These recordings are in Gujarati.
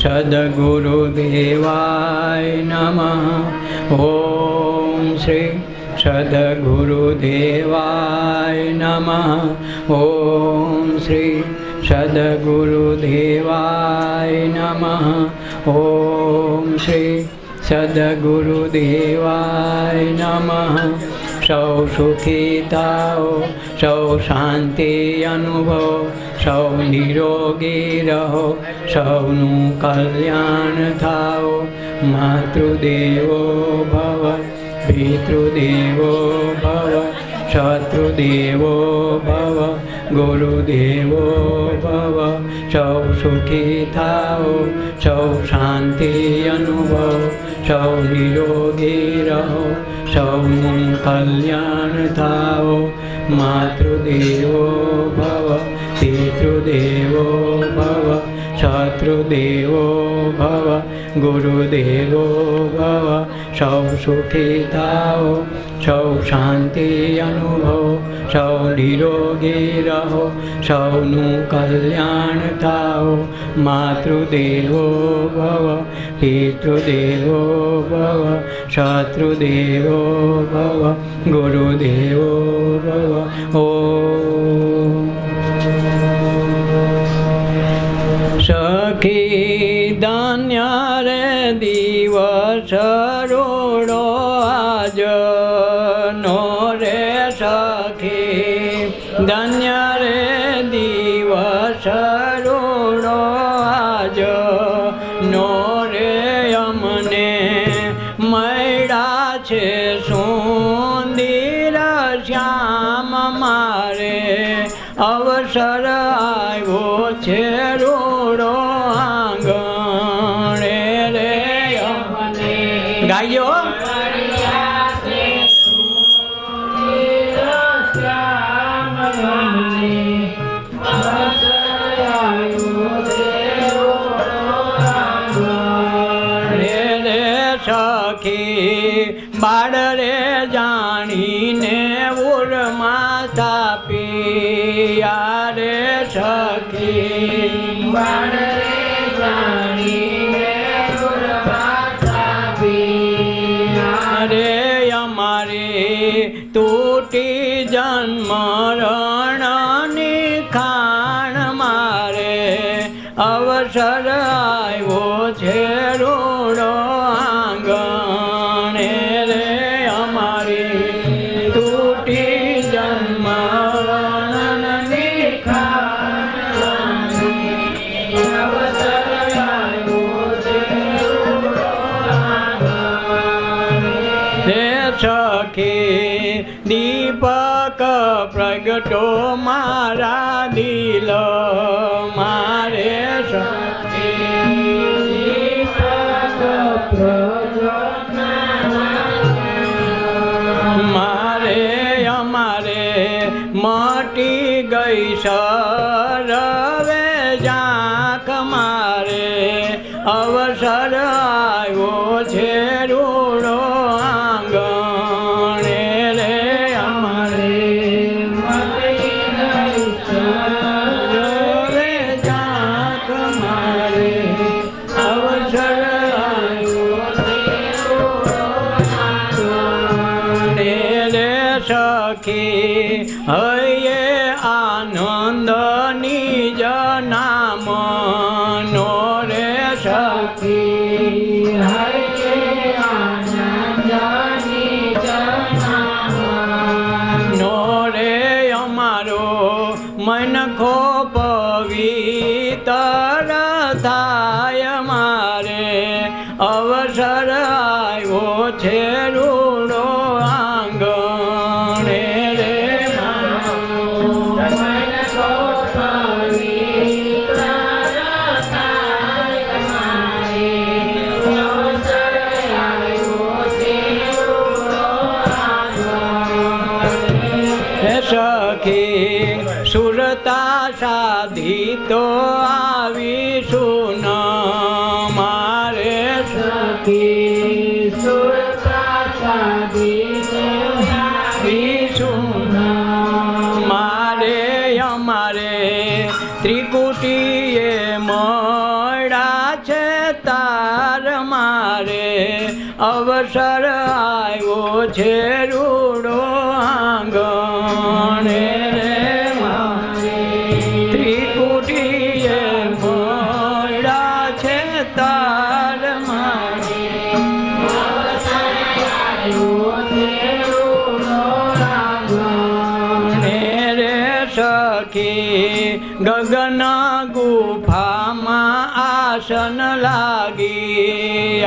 સદગુરુદેવાય નમઃ. ઓમ શ્રી સદગુરુદેવાય નમઃ. ઓમ શ્રી સદગુરુદેવાય નમઃ. ઓમ શ્રી સદગુરુદેવાય નમઃ. સૌ સુખી થાઓ, સૌ શાંતિ અનુભવો, સૌ નિરોગી રહો, સૌનું કલ્યાણ થાઓ. માતૃદેવો ભવ, પિતૃદેવો ભવ, શત્રુદેવો ભવ, ગુરુદેવો ભવ. સૌ સુખી થાઓ, સૌ શાંતિ અનુભવો, સૌ નિરોગી રહો, સૌનું કલ્યાણ થાઓ. માતૃદેવો ભવ, પિતૃદેવો ભવ, શત્રુદેવો ભવ, ગુરુદેવો ભવ. સૌ સુખી થાઓ, સૌ શાંતિ અનુભવો, સૌ નિરોગી રહો, સૌનું કલ્યાણ થાઓ. માતૃદેવો ભવ, પિતૃદેવો ભવ, શત્રુદેવો ભવ, ગુરુદેવો ભવ. ઓમ સખી ધન્ય રે દિવસ રૂડો આજનો રે સખી ધન્ય રે દિવસ રૂડો આજનો રે. અમને મળ્યા છે સુંદર શ્યામ મારે અવસર આવ્યો છે રૂડો આંગણે રે. અમને ગાયો સખી બાળ રે જાણીને ઉરમાં થાપ્યા રે. સખી બાળ રે જાણીને ઉરમાં થાપ્યા રે. અમારી તૂટી જન્મ રણની ખાણ મારે અવસર આવ્યો છે રૂડો આંગણે રે. અમારી તૂટી જન્મ રણની ખાણ અવસર આવ્યો છે રૂડો આંગણે. હે સખી દીપક પ્રગટો મારા દિલ મારે. સખી દીપક મારે અમારે મટી ગઈ સરવે ઝાંખ મારે અવસર આવ્યો છે રૂડો આંગણે રે. અમારે મટી ગઈ સરવે ઝાંખ મારે અવસર આવ્યો છે રૂડો આંગણે રે. સખી હૈયે આનંદ નિજ નામનો રે. સખી હૈયે આનંદ નિજ નામનો રે. અમારો મનખો પવિત્ર થાય મારે અવસર આવ્યો છે રૂડો આંગણે રે. મનખો પવિત્ર થાય મારે અવસર આવ્યો છે રૂડો આંગણે. સખી સુરતા સાધી તો આવીશું મારે. સખી સુરતા સાધી તો આવીશું મારે. અમારે ત્રિકુટીએ મળ્યા છે તાર મારે અવસર આવ્યો છે રૂડો આંગણે રે મારે ત્રિકુટીએ મળ્યા છે તાર મારે અવસર આવ્યો છે રૂડો આંગણે રે સખી ગગન ગુફામાં આસન લાગી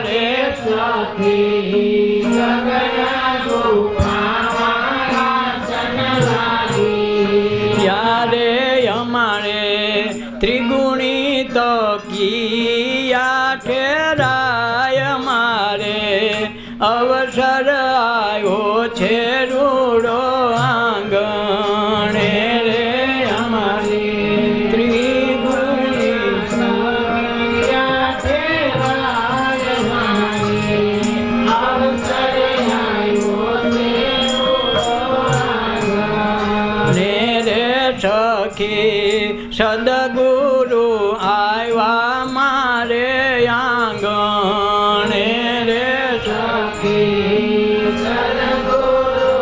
રે સખી ગગન ગુફામાં આસન લાગી યારે અમારે ત્રિગુણી તકિયા ઠેરાય મારે અવસર આવ્યો છે રૂડો આંગણે રે અમારે ત્રિગુણી તકિયા ઠેરાય મારે અવસર આવ્યો છે રૂડો આંગણે રે સખી સદગુરુ આવ્યા મારે આંગણે રે સખી સદગુરુ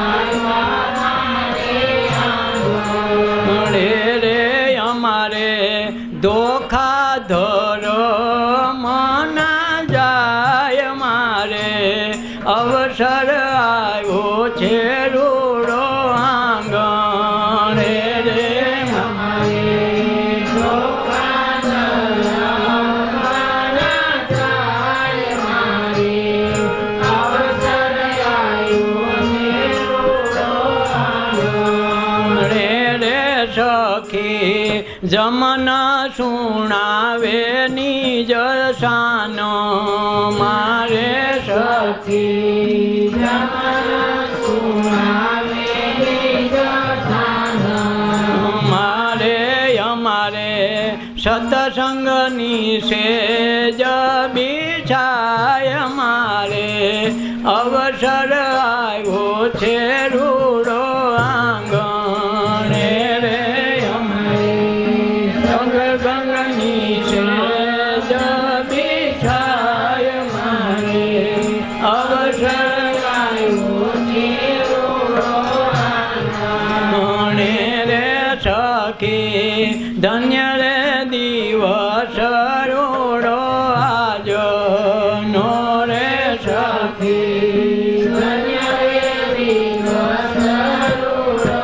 આવ્યા મારે આંગણે રે અમારે ધોખા ધર્મ ના જાય મારે અવસર આવ્યો છે રૂડો આંગણે રે અમારે ધોખા ધર્મ ના જાય મારે અવસર આવ્યો છે રૂડો આંગણે રે સખી જમન સુણાવે નિજ શાનો મારે સખી જમન સુણાવે નિજ શાનો મારે અમારે સત્સંગની સેજ બિછાય મારે અવસર આવ્યો છે રૂડો આંગણે રે ગંગની સેજ બિછાય મારે અવસર આવ્યો છે રૂડો આંગણે રે સખી ધન્ય રે દિવસ રૂડો આજનો રે સખી ધન્ય રે દિવસ રૂડો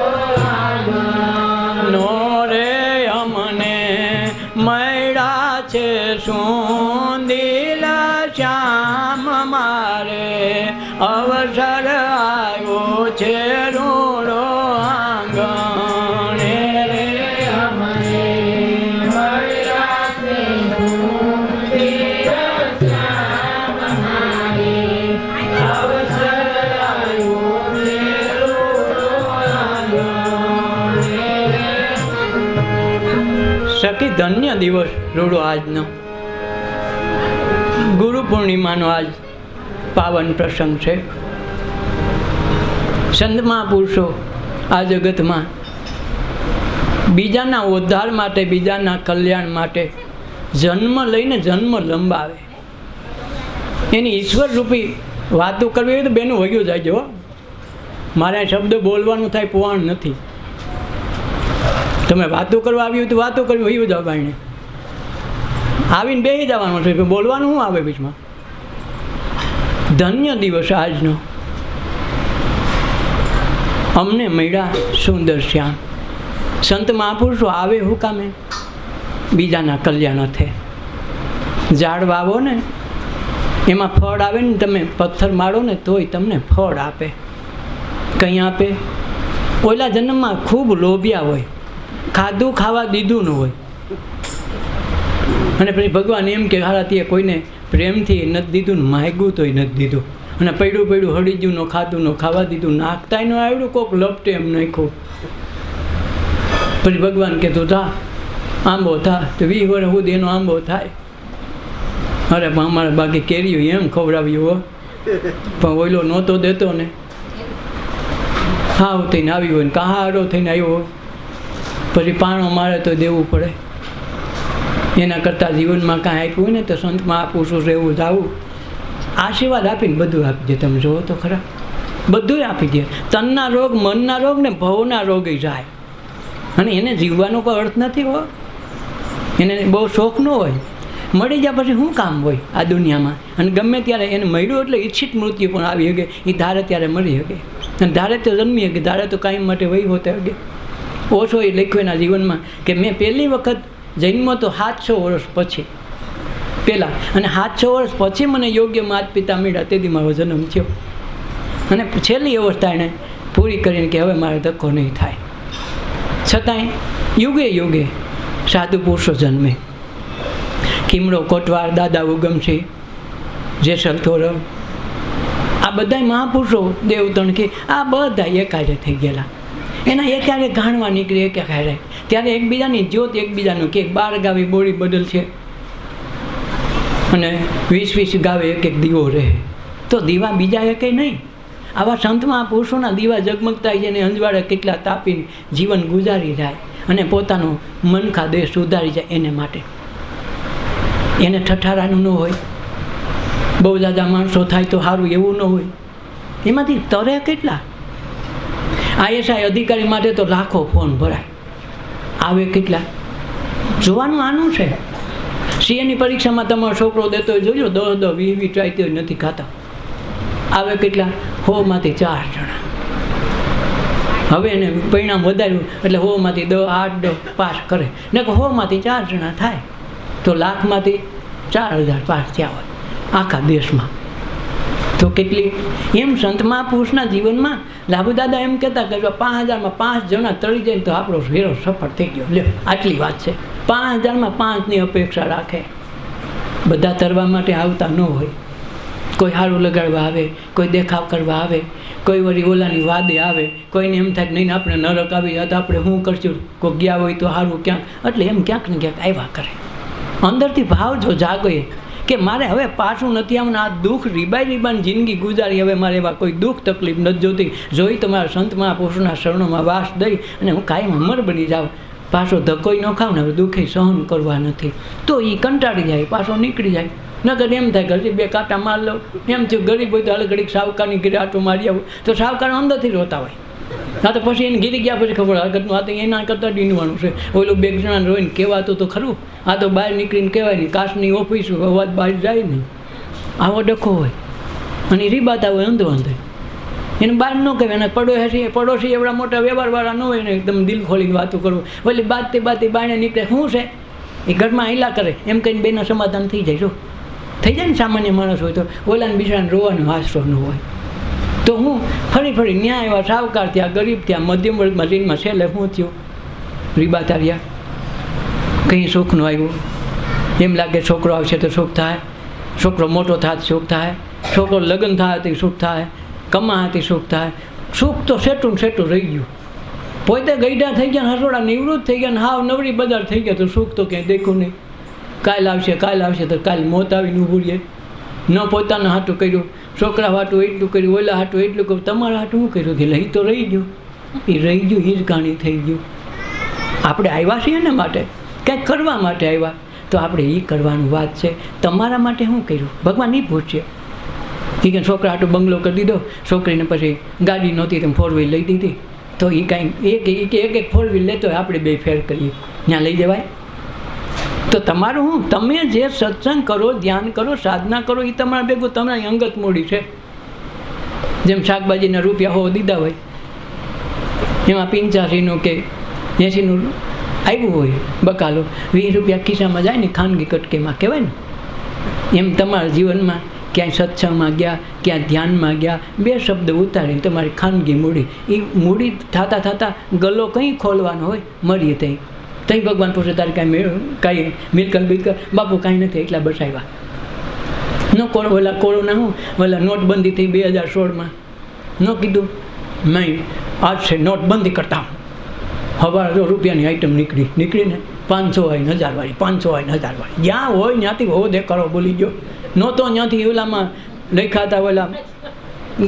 આજનો રે અમને મળ્યા છે સુંદીલ શ્યામ મારે અવસર આવ્યો છે રૂડો આંગણે રે અમને મળ્યા છે સુંદીલ શ્યામ મારે અવસર આવ્યો છે રૂડો આંગણે રે સખી ધન્ય દિવસ રૂડો આજનો ગુરુ પૂર્ણિમાનો આજ પાવન પ્રસંગ છે. સંત મહાપુરુષો આ જગતમાં બીજાના ઉદ્ધાર માટે બીજાના કલ્યાણ માટે જન્મ લઈને જન્મ લંબાવે. એની ઈશ્વર રૂપી વાતો કરવી હોય તો બેનું વગ્યું જાય જો મારે શબ્દ બોલવાનું થાય પુવાણ નથી. તમે વાતો કરવા આવી હોય તો વાતો કરવી વયું જાવ બાઈને આવીને બેસી જવાનું છે બોલવાનું શું આવે બીચમાં. ધન્ય દિવસ આજનો અમને મળ્યા સુંદર શ્યામ. સંત મહાપુરુષો આવે હું કામે બીજાના કલ્યાણ અર્થે. ઝાડ વાવો ને એમાં ફળ આવે ને તમે પથ્થર મારો ને તોય તમને ફળ આપે. કંઈ આપે ઓલા જન્મમાં ખૂબ લોભિયા હોય ખાધું ખાવા દીધું ન હોય અને પછી ભગવાન એમ કે હારા તે કોઈને પ્રેમથી નથી દીધું ને માગ્યું તોય નથી દીધું અને પડ્યું પડ્યું હળી ગયું ન ખાધું ન ખાવા દીધું નાખતાય ન આવડ્યું કોક લપટે એમ નાખ્યું. પછી ભગવાન કે તું થા આંબો થા તો 20 વર્ષ સુધી એનો આંબો થાય. અરે પણ અમારે બાકી કેરીઓ એમ ખવડાવ્યું હો પણ ઓઈલો નહોતો દેતો ને હાવ થઈને આવી હોય ને કહારો થઈને આવ્યો હોય પછી પાણો મારે તો દેવું પડે. એના કરતાં જીવનમાં કાંઈ આપ્યું હોય ને તો સંત મહાપુરુષો રહેવું જાવું, આશીર્વાદ આપીને બધું આપી દે. તમે જુઓ તો ખરા, બધું આપી દે. તનના રોગ, મનના રોગ ને ભવના રોગ જાય. અને એને જીવવાનો કોઈ અર્થ નથી હો. એને બહુ શોખ ન હોય. મળી જાય પછી શું કામ હોય આ દુનિયામાં? અને ગમે ત્યારે એને મળ્યું એટલે ઈચ્છિત મૃત્યુ પણ આવી શકે. એ ધારે ત્યારે મળી શકે, અને ધારે તો જન્મી શકે, ધારે તો કાયમ માટે વહી હોતે શકે. ઓછો એ લખ્યું એના જીવનમાં કે મેં પહેલી વખત જન્મ તો 700 વર્ષ પછી પહેલાં, અને 700 વર્ષ પછી મને યોગ્ય માતા પિતા મળ્યા, તેથી મારો જન્મ થયો. અને છેલ્લી અવસ્થા એણે પૂરી કરીને કે હવે મારે ધક્કો નહીં થાય. છતાંય યુગે યુગે સાધુ પુરુષો જન્મે. ખીમડો કોટવાર, દાદા ઉગમસિંહ, જેસલ તોરલ, આ બધા મહાપુરુષો, દેવતણકી, આ બધા એકારે થઈ ગયેલા. એના એકારે ઘાણવા નીકળે એકારે. ત્યારે એકબીજાની જ્યોત એકબીજાનું કે 12 ગાવે બોડી બદલ છે અને 20 ગાવે એક દીવો રહે. તો દીવા બીજા એકે નહીં. આવા સંત મહાપુરુષોના દીવા ઝગમગતા એને અંજવાળે કેટલા તાપીને જીવન ગુજારી જાય અને પોતાનો મનખા દેહ સુધારી જાય. એને માટે એને ઠઠારાનું ન હોય. બહુ દાદા માણસો થાય તો સારું એવું ન હોય. એમાંથી તરે કેટલા? ISI અધિકારી માટે તો લાખો ફોન ભરાય, આવે કેટલા? જોવાનું આનું છે. CAની પરીક્ષામાં તમારો છોકરો દેતો હોય જોજો, 10 20 ટ્રાય તો નથી ખાતા. આવે કેટલા? 100માંથી 4 જણા. હવે એને પરિણામ વધાર્યું એટલે 100માંથી 10 8 10 પાસ કરે ને, 100માંથી 4 જણા થાય તો લાખમાંથી 4000 પાસ થયા હોય આખા દેશમાં. તો કેટલી એમ સંત મહાપુરુષના જીવનમાં લાભુદાદા એમ કહેતા કે 5000માં 5 જણા તળી જાય તો આપણો હેરો સફળ થઈ ગયો. લ્યો, આટલી વાત છે. 5000માં 5ની અપેક્ષા રાખે. બધા તરવા માટે આવતા ન હોય. કોઈ હારું લગાડવા આવે, કોઈ દેખાવ કરવા આવે, કોઈ વળી ઓલાની વાદે આવે. કોઈને એમ થાય કે નહીં આપણે નરક આવી જાય તો આપણે શું કરશું, કોઈ ગયા હોય તો સારું ક્યાંક. એટલે એમ ક્યાંક ને ક્યાંક આવ્યા કરે. અંદરથી ભાવ જો જાગે કે મારે હવે પાછું નથી આવું, આ દુઃખ રીબાની જિંદગી ગુજારી, હવે મારે એવા કોઈ દુઃખ તકલીફ નથી જોતી. જોઈ તમારા સંત મહાપુરુષોના શરણોમાં વાસ દઈ અને હું કાયમ અમર બની જાઉં. પાછો ધક્કોય ન ખાવ ને, હવે દુઃખે સહન કરવા નથી. તો એ કંટાળી જાય, પાછો નીકળી જાય. નગર એમ થાય ઘરથી 2 કાંટા માર લો. એમ થયું ગરીબ હોય તો હાલ ઘડીક સાવકારની ઘરે આટો મારી આવું, તો સાવકાર અંદરથી રોતા હોય. હા, તો પછી એને ગીરી ગયા પછી ખબર હકતનું આ તો એના કરતાં ડીનવાનું છે. ઓલું 2 જણાને રોઈને કહેવાતું તો ખરું. આ તો બહાર નીકળીને કહેવાય નહીં, કાચની ઓફિસ અવાજ બહાર જાય નહીં. આવો ડખો હોય અને રીબાતા હોય અંધો અંધે. એને બહાર ન કહેવાય. એને પડોશી એવડા મોટા વ્યવહારવાળા ન હોય ને એકદમ દિલ ખોલીને વાતો કરવું. ઓલી બાતથી બહાર નીકળે શું છે એ ઘરમાં હિલા કરે એમ કહીને બેના સમાધાન થઈ જાય. જો થઈ જાય ને, સામાન્ય માણસ હોય તો ઓલાને બિચારાને રોવાનો આશરો ન હોય. તો હું ફરી ન્યાય એવા સાવકાર થયા, ગરીબ થયા, મધ્યમ વર્ગમાં જઈને છેલ્લે શું થયું? રીબાતા રહ્યા. કંઈ સુખનું આવ્યું? એમ લાગે છોકરો આવશે તો સુખ થાય, છોકરો મોટો થાય સુખ થાય, છોકરો લગ્ન થાય તો સુખ થાય, કમાતી સુખ થાય. સુખ તો સેટું રહી ગયું. પોતે ગઈડા થઈ ગયા, હસોડા નિવૃત્ત થઈ ગયા, હાવ નવરી બજાર થઈ ગયા, તો સુખ તો ક્યાંય દેખ્યું નહીં. કાલ આવશે તો કાલ મોત આવીને ઊભું રહે. ન પોતાનું હાટું કર્યું, છોકરા હાટું એટલું કર્યું, ઓલા હાટું એટલું કર્યું, તમારા હાટું શું કર્યું? કે એ તો રહી ગયું. એ હિરકાણી થઈ ગયું. આપણે આવ્યા છીએ ને માટે, કંઈક કરવા માટે આવ્યા, તો આપણે એ કરવાનું વાત છે. તમારા માટે શું કર્યું ભગવાન એ પૂછશે. કે છોકરા હાટું બંગલો કરી દીધો, છોકરીને પછી ગાડી નહોતી તેમ 4 વ્હીલ લઈ દીધી, તો એ કાંઈ એક 4 વ્હીલ લેતો હોય, આપણે 2 ફેર કરીએ, ત્યાં લઈ જવાય? તો તમારું શું, તમે જે સત્સંગ કરો, ધ્યાન કરો, સાધના કરો, એ તમારા ભેગું તમારી અંગત મૂડી છે. જેમ શાકભાજીના રૂપિયા 100 દીધા હોય, એમાં 85નું કે 80નું આવ્યું હોય બકાલો, 20 રૂપિયા ખિસ્સામાં જાય ને ખાનગી કટકીમાં કહેવાય ને. એમ તમારા જીવનમાં ક્યાંય સત્સંગમાં ગયા, ક્યાં ધ્યાનમાં ગયા, 2 શબ્દ ઉતારીને તમારી ખાનગી મૂડી, એ મૂડી થતાં ગલ્લો કંઈ ખોલવાનો હોય, મળીએ ત્યાં ભગવાન પૂછે તારે કાંઈ મિલકત બાપુ કાંઈ નથી, એટલા બસાવ્યા. ન કોરોના હું નોટબંધી થઈ 2016માં, ન કીધું નહીં આજ છે નોટબંધી કરતા હું. હવા રૂપિયાની આઈટમ નીકળીને 500 હોય 1000 વાળી, 500 હોય 1000 વાળી, જ્યાં હોય ત્યાંથી હો દેખાડો બોલી ગયો. નહોતો ત્યાંથી ઓલામાં નાખ્યા હતા, ઓલા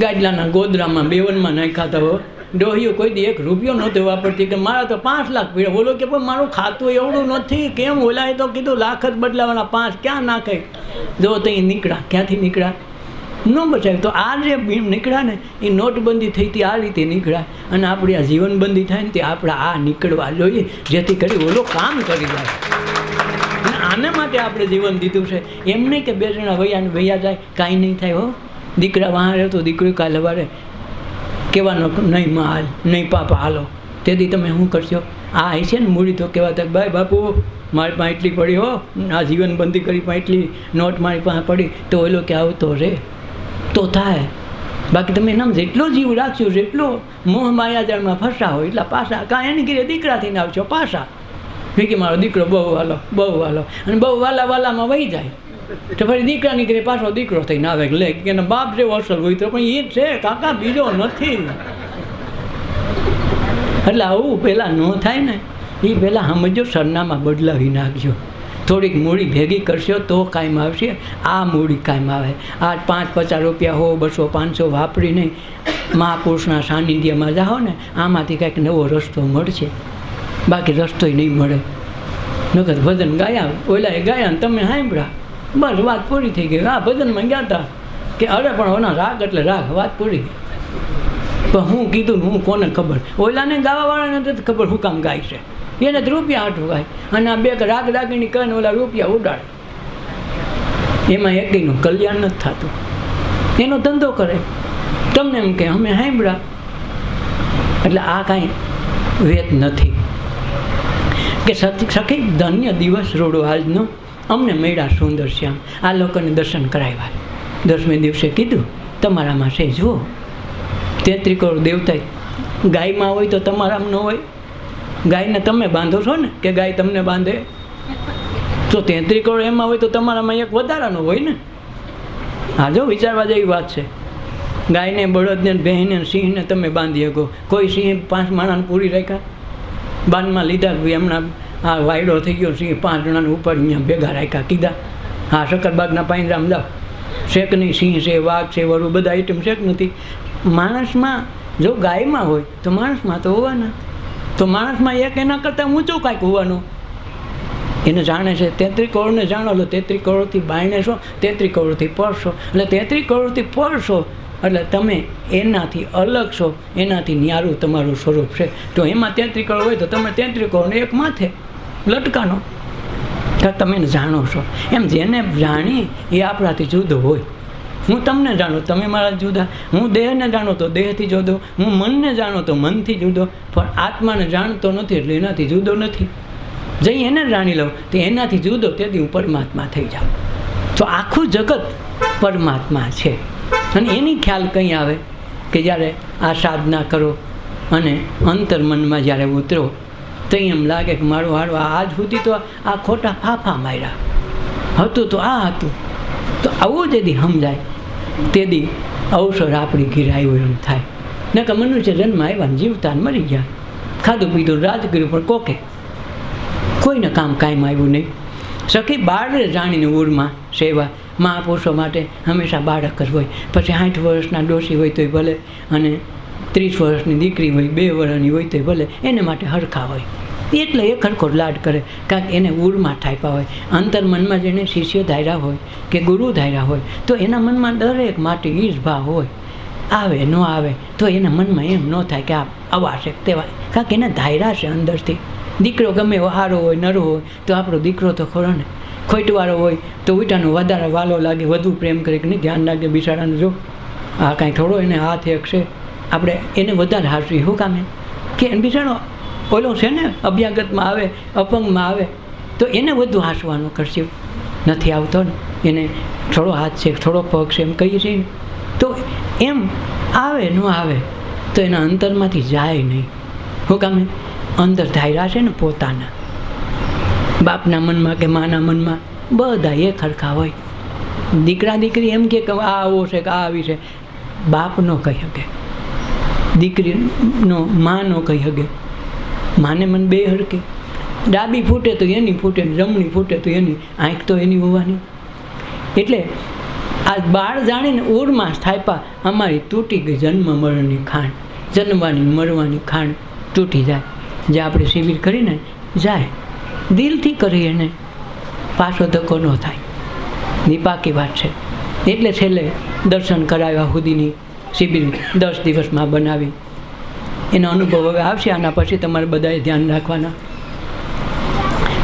ગાડલાના ગોદરામાં 52માં નાખ્યા હતા. ડોહીઓ કોઈ દી 1 રૂપિયો નહોતો વાપરતી કે મારા તો 5 લાખ પીડ્યા. બોલો કે પણ મારું ખાતું એવડું નથી, કેમ ઓલાએ તો કીધું લાખ જ બદલાવાના, 5 ક્યાં નાખે. જો ત્યાં નીકળ્યા, ક્યાંથી નીકળ્યા ન બચાવ્યું. તો આ જે નીકળ્યા ને એ નોટબંધી થઈ હતી, આ રીતે નીકળ્યા. અને આપણી આ જીવનબંધી થાય ને તે આપણે આ નીકળવા જોઈએ, જેથી કરી ઓલો કામ કરી જાય. અને આના માટે આપણે જીવન દીધું છે. એમ નહીં કે 2 જણા વૈયા જાય, કાંઈ નહીં થાય. હો, દીકરા વાહ રહે તો દીકરી કાલે સવારે કહેવાનો નહીં માં હાલ, નહીં પાપા હાલો. તેથી તમે શું કરશો? આ છે ને મૂડી તો કહેવાતા ભાઈ બાપુ મારી પાસે એટલી પડી હો, આ જીવનબંધી કરી પાસે એટલી નોટ મારી પાસે પડી, તો ઓલો કે આવતો રે તો થાય. બાકી તમે એનામ જેટલો જીવ રાખશો, જેટલો મોહ માયાજાળમાં ફસા હોય એટલા પાછા કાંઈ એની ઘરે દીકરાથી ને આવશો પાછા. કે મારો દીકરો બહુ વાલો, અને બહુ વાલામાં વહી જાય તો ફરી દીકરાની ઘરે પાછો દીકરો થઈને આવે લે કે એના બાપ જેવો અસર હોય તો પણ એ છે કાકા, બીજો નથી. એટલે આવું પહેલાં ન થાય ને, એ પહેલાં સમજો, સરનામાં બદલાવી નાખજો. થોડીક મૂડી ભેગી કરશો તો કાયમ આવશે. આ મૂડી કાયમ આવે. આ 5-50 રૂપિયા હો, 200-500 વાપરીને મહાપુરુષના સાનિધ્યમાં જાઓ ને, આમાંથી કંઈક નવો રસ્તો મળશે. બાકી રસ્તોય નહીં મળે. નકર ભજન ગાયા, ઓલાએ ગાયા ને તમે સાંભળ્યા, બસ વાત પૂરી થઈ ગઈ. આ ભજનમાં ગયા હતા કે અરે પણ ઓના રાગ એટલે રાગ, વાત પૂરી ગઈ. પણ હું કીધું ને હું કોને ખબર? ઓલાને ગાવાવાળાને નથી ખબર શું કામ ગાય છે. એને તો રૂપિયા હાટું ગાય, અને આ 2 રાગ રાગીની કરીને ઓલા રૂપિયા ઉડાડે. એમાં એકનું કલ્યાણ નથી થતું. એનો ધંધો કરે, તમને એમ કે અમે સાંભળ્યા. એટલે આ કાંઈ વેત નથી. કે સખી ધન્ય દિવસ રોડો આજનો, અમને મળ્યા સુંદર શ્યામ. આ લોકોને દર્શન કરાવ્યા. 10મે દિવસે કીધું તમારામાં છે જુઓ, 33 કરોડ દેવતા ગાયમાં હોય તો તમારામાં ન હોય. ગાયને તમે બાંધો છો ને, કે ગાય તમને બાંધે? તો 33 કરોડ એમાં હોય તો તમારામાં એક વધારાનો હોય ને. હા, જો વિચારવા જેવી વાત છે. ગાયને, બળદને, ભેંસને, સિંહને તમે બાંધી શકો. કોઈ સિંહ 5 માણસને પૂરી રાખ્યા, બાનમાં લીધા. હમણાં આ વાયડો થઈ ગયો સિંહ, 5 જણાને ઉપર અહીંયા ભેગા રાખ્યા, કીધા હા શક્કરબાગના પાંજરામાં જાઓ. શેક નહીં, સિંહ છે, વાઘ છે, વરુ બધા આઈટમ શેક નથી. માણસમાં જો ગાયમાં હોય તો માણસમાં તો હોવાના. તો માણસમાં એક એના કરતાં ઊંચું કાંઈક હોવાનું. એને જાણે છે. 33 કરોડને જાણો એટલે 33 કરોડથી બાયણે છો, 33 કરોડથી પરશો. એટલે 33 કરોડથી પરશો એટલે તમે એનાથી અલગ છો, એનાથી ન્યારું તમારું સ્વરૂપ છે. તો એમાં 33 કરોડ હોય તો તમે 33 કરોડને એક માથે લટકાનો, તમે એને જાણો છો. એમ જેને જાણી એ આપણાથી જુદો હોય. હું તમને જાણું, તમે મારા જુદા. હું દેહને જાણો તો દેહથી જુદો, હું મનને જાણો તો મનથી જુદો. પણ આત્માને જાણતો નથી એટલે એનાથી જુદો નથી. જઈ એને જાણી લઉં તો એનાથી જુદો, તેથી હું પરમાત્મા થઈ જાઉં. તો આખું જગત પરમાત્મા છે. અને એની ખ્યાલ કંઈ આવે કે જ્યારે આ સાધના કરો અને અંતર્મનમાં જ્યારે ઉતરો તો એમ લાગે કે મારું હારું આજ સુધી તો આ ખોટા ફાફા માર્યા હતું, તો આ હતું. તો આવું જેથી સમજાય તેથી અવસર આપણી ઘેર આવ્યો એમ થાય. ને કે મનુષ્ય જન્મ આવ્યા જીવતા મરી ગયા, ખાધું પીધું રાજ કર્યું, પણ કોકે કોઈને કામ કાયમ આવ્યું નહીં. સખી બાળને જાણીને ઉરમાં સેવા. મહાપુરુષો માટે હંમેશા બાળક જ હોય. પછી 60 વર્ષના ડોશી હોય તોય ભલે, અને 30 વર્ષની દીકરી હોય, 2 વર્ષની હોય તોય ભલે, એને માટે હરખા હોય. એટલે એ ખરખો લાડ કરે, કાંઈક એને ઉરમાં ઠાપ્યા હોય. અંતર્મનમાં જેને શિષ્ય ધાર્યા હોય કે ગુરુ ધાર્યા હોય તો એના મનમાં દરેક માટે ઈજ ભાવ હોય. આવે ન આવે તો એના મનમાં એમ ન થાય કે આ અવાશે તેવા, કારણ કે એને ધાર્યા છે અંદરથી. દીકરો ગમે એવો સારો હોય, નરો હોય તો આપણો દીકરો તો ખરો ને. ખોટવાળો હોય તો ઉલટાનો વધારે વાલો લાગે, વધુ પ્રેમ કરે કે નહીં, ધ્યાન રાખે બિચારાને. જો આ કાંઈ થોડો એને હાથ એક છે, આપણે એને વધારે હાસવી શું કામે કે એને બિચારો ઓલો છે ને અભ્યાગતમાં આવે, અપંગમાં આવે તો એને વધુ હાંસવાનો કરશે. નથી આવતો ને એને થોડો હાથ છે, થોડો પગ છે એમ કહીએ છીએ. તો એમ આવે ન આવે તો એના અંતરમાંથી જાય નહીં. શું કામે? અંદર ધાર્યા છે ને પોતાના. બાપના મનમાં કે માના મનમાં બધા એક ખરખા હોય. દીકરા દીકરી એમ કે આ આવો છે કે આ આવી છે, બાપ ન કહી શકે, દીકરીનો મા ન કહી શકે. માને મને બે હરકે, ડાબી ફૂટે તો એની ફૂટે, જમણી ફૂટે તો એની, આંખ તો એની હોવાની. એટલે આ બાળ જાણીને ઉરમાં સ્થાપ્યા અમારી તૂટી ગઈ જન્મ મરણની ખાંડ. જન્મવાની મરવાની ખાણ તૂટી જાય. જે આપણે શિબિર કરીને જાય દિલથી કરીએ ને પાછો ધક્કો ન થાય. એ પાકી વાત છે. એટલે છેલ્લે દર્શન કરાવ્યા સુધીની શિબિર 10 દિવસમાં બનાવી. એનો અનુભવ હવે આવશે. આના પછી તમારે બધાએ ધ્યાન રાખવાના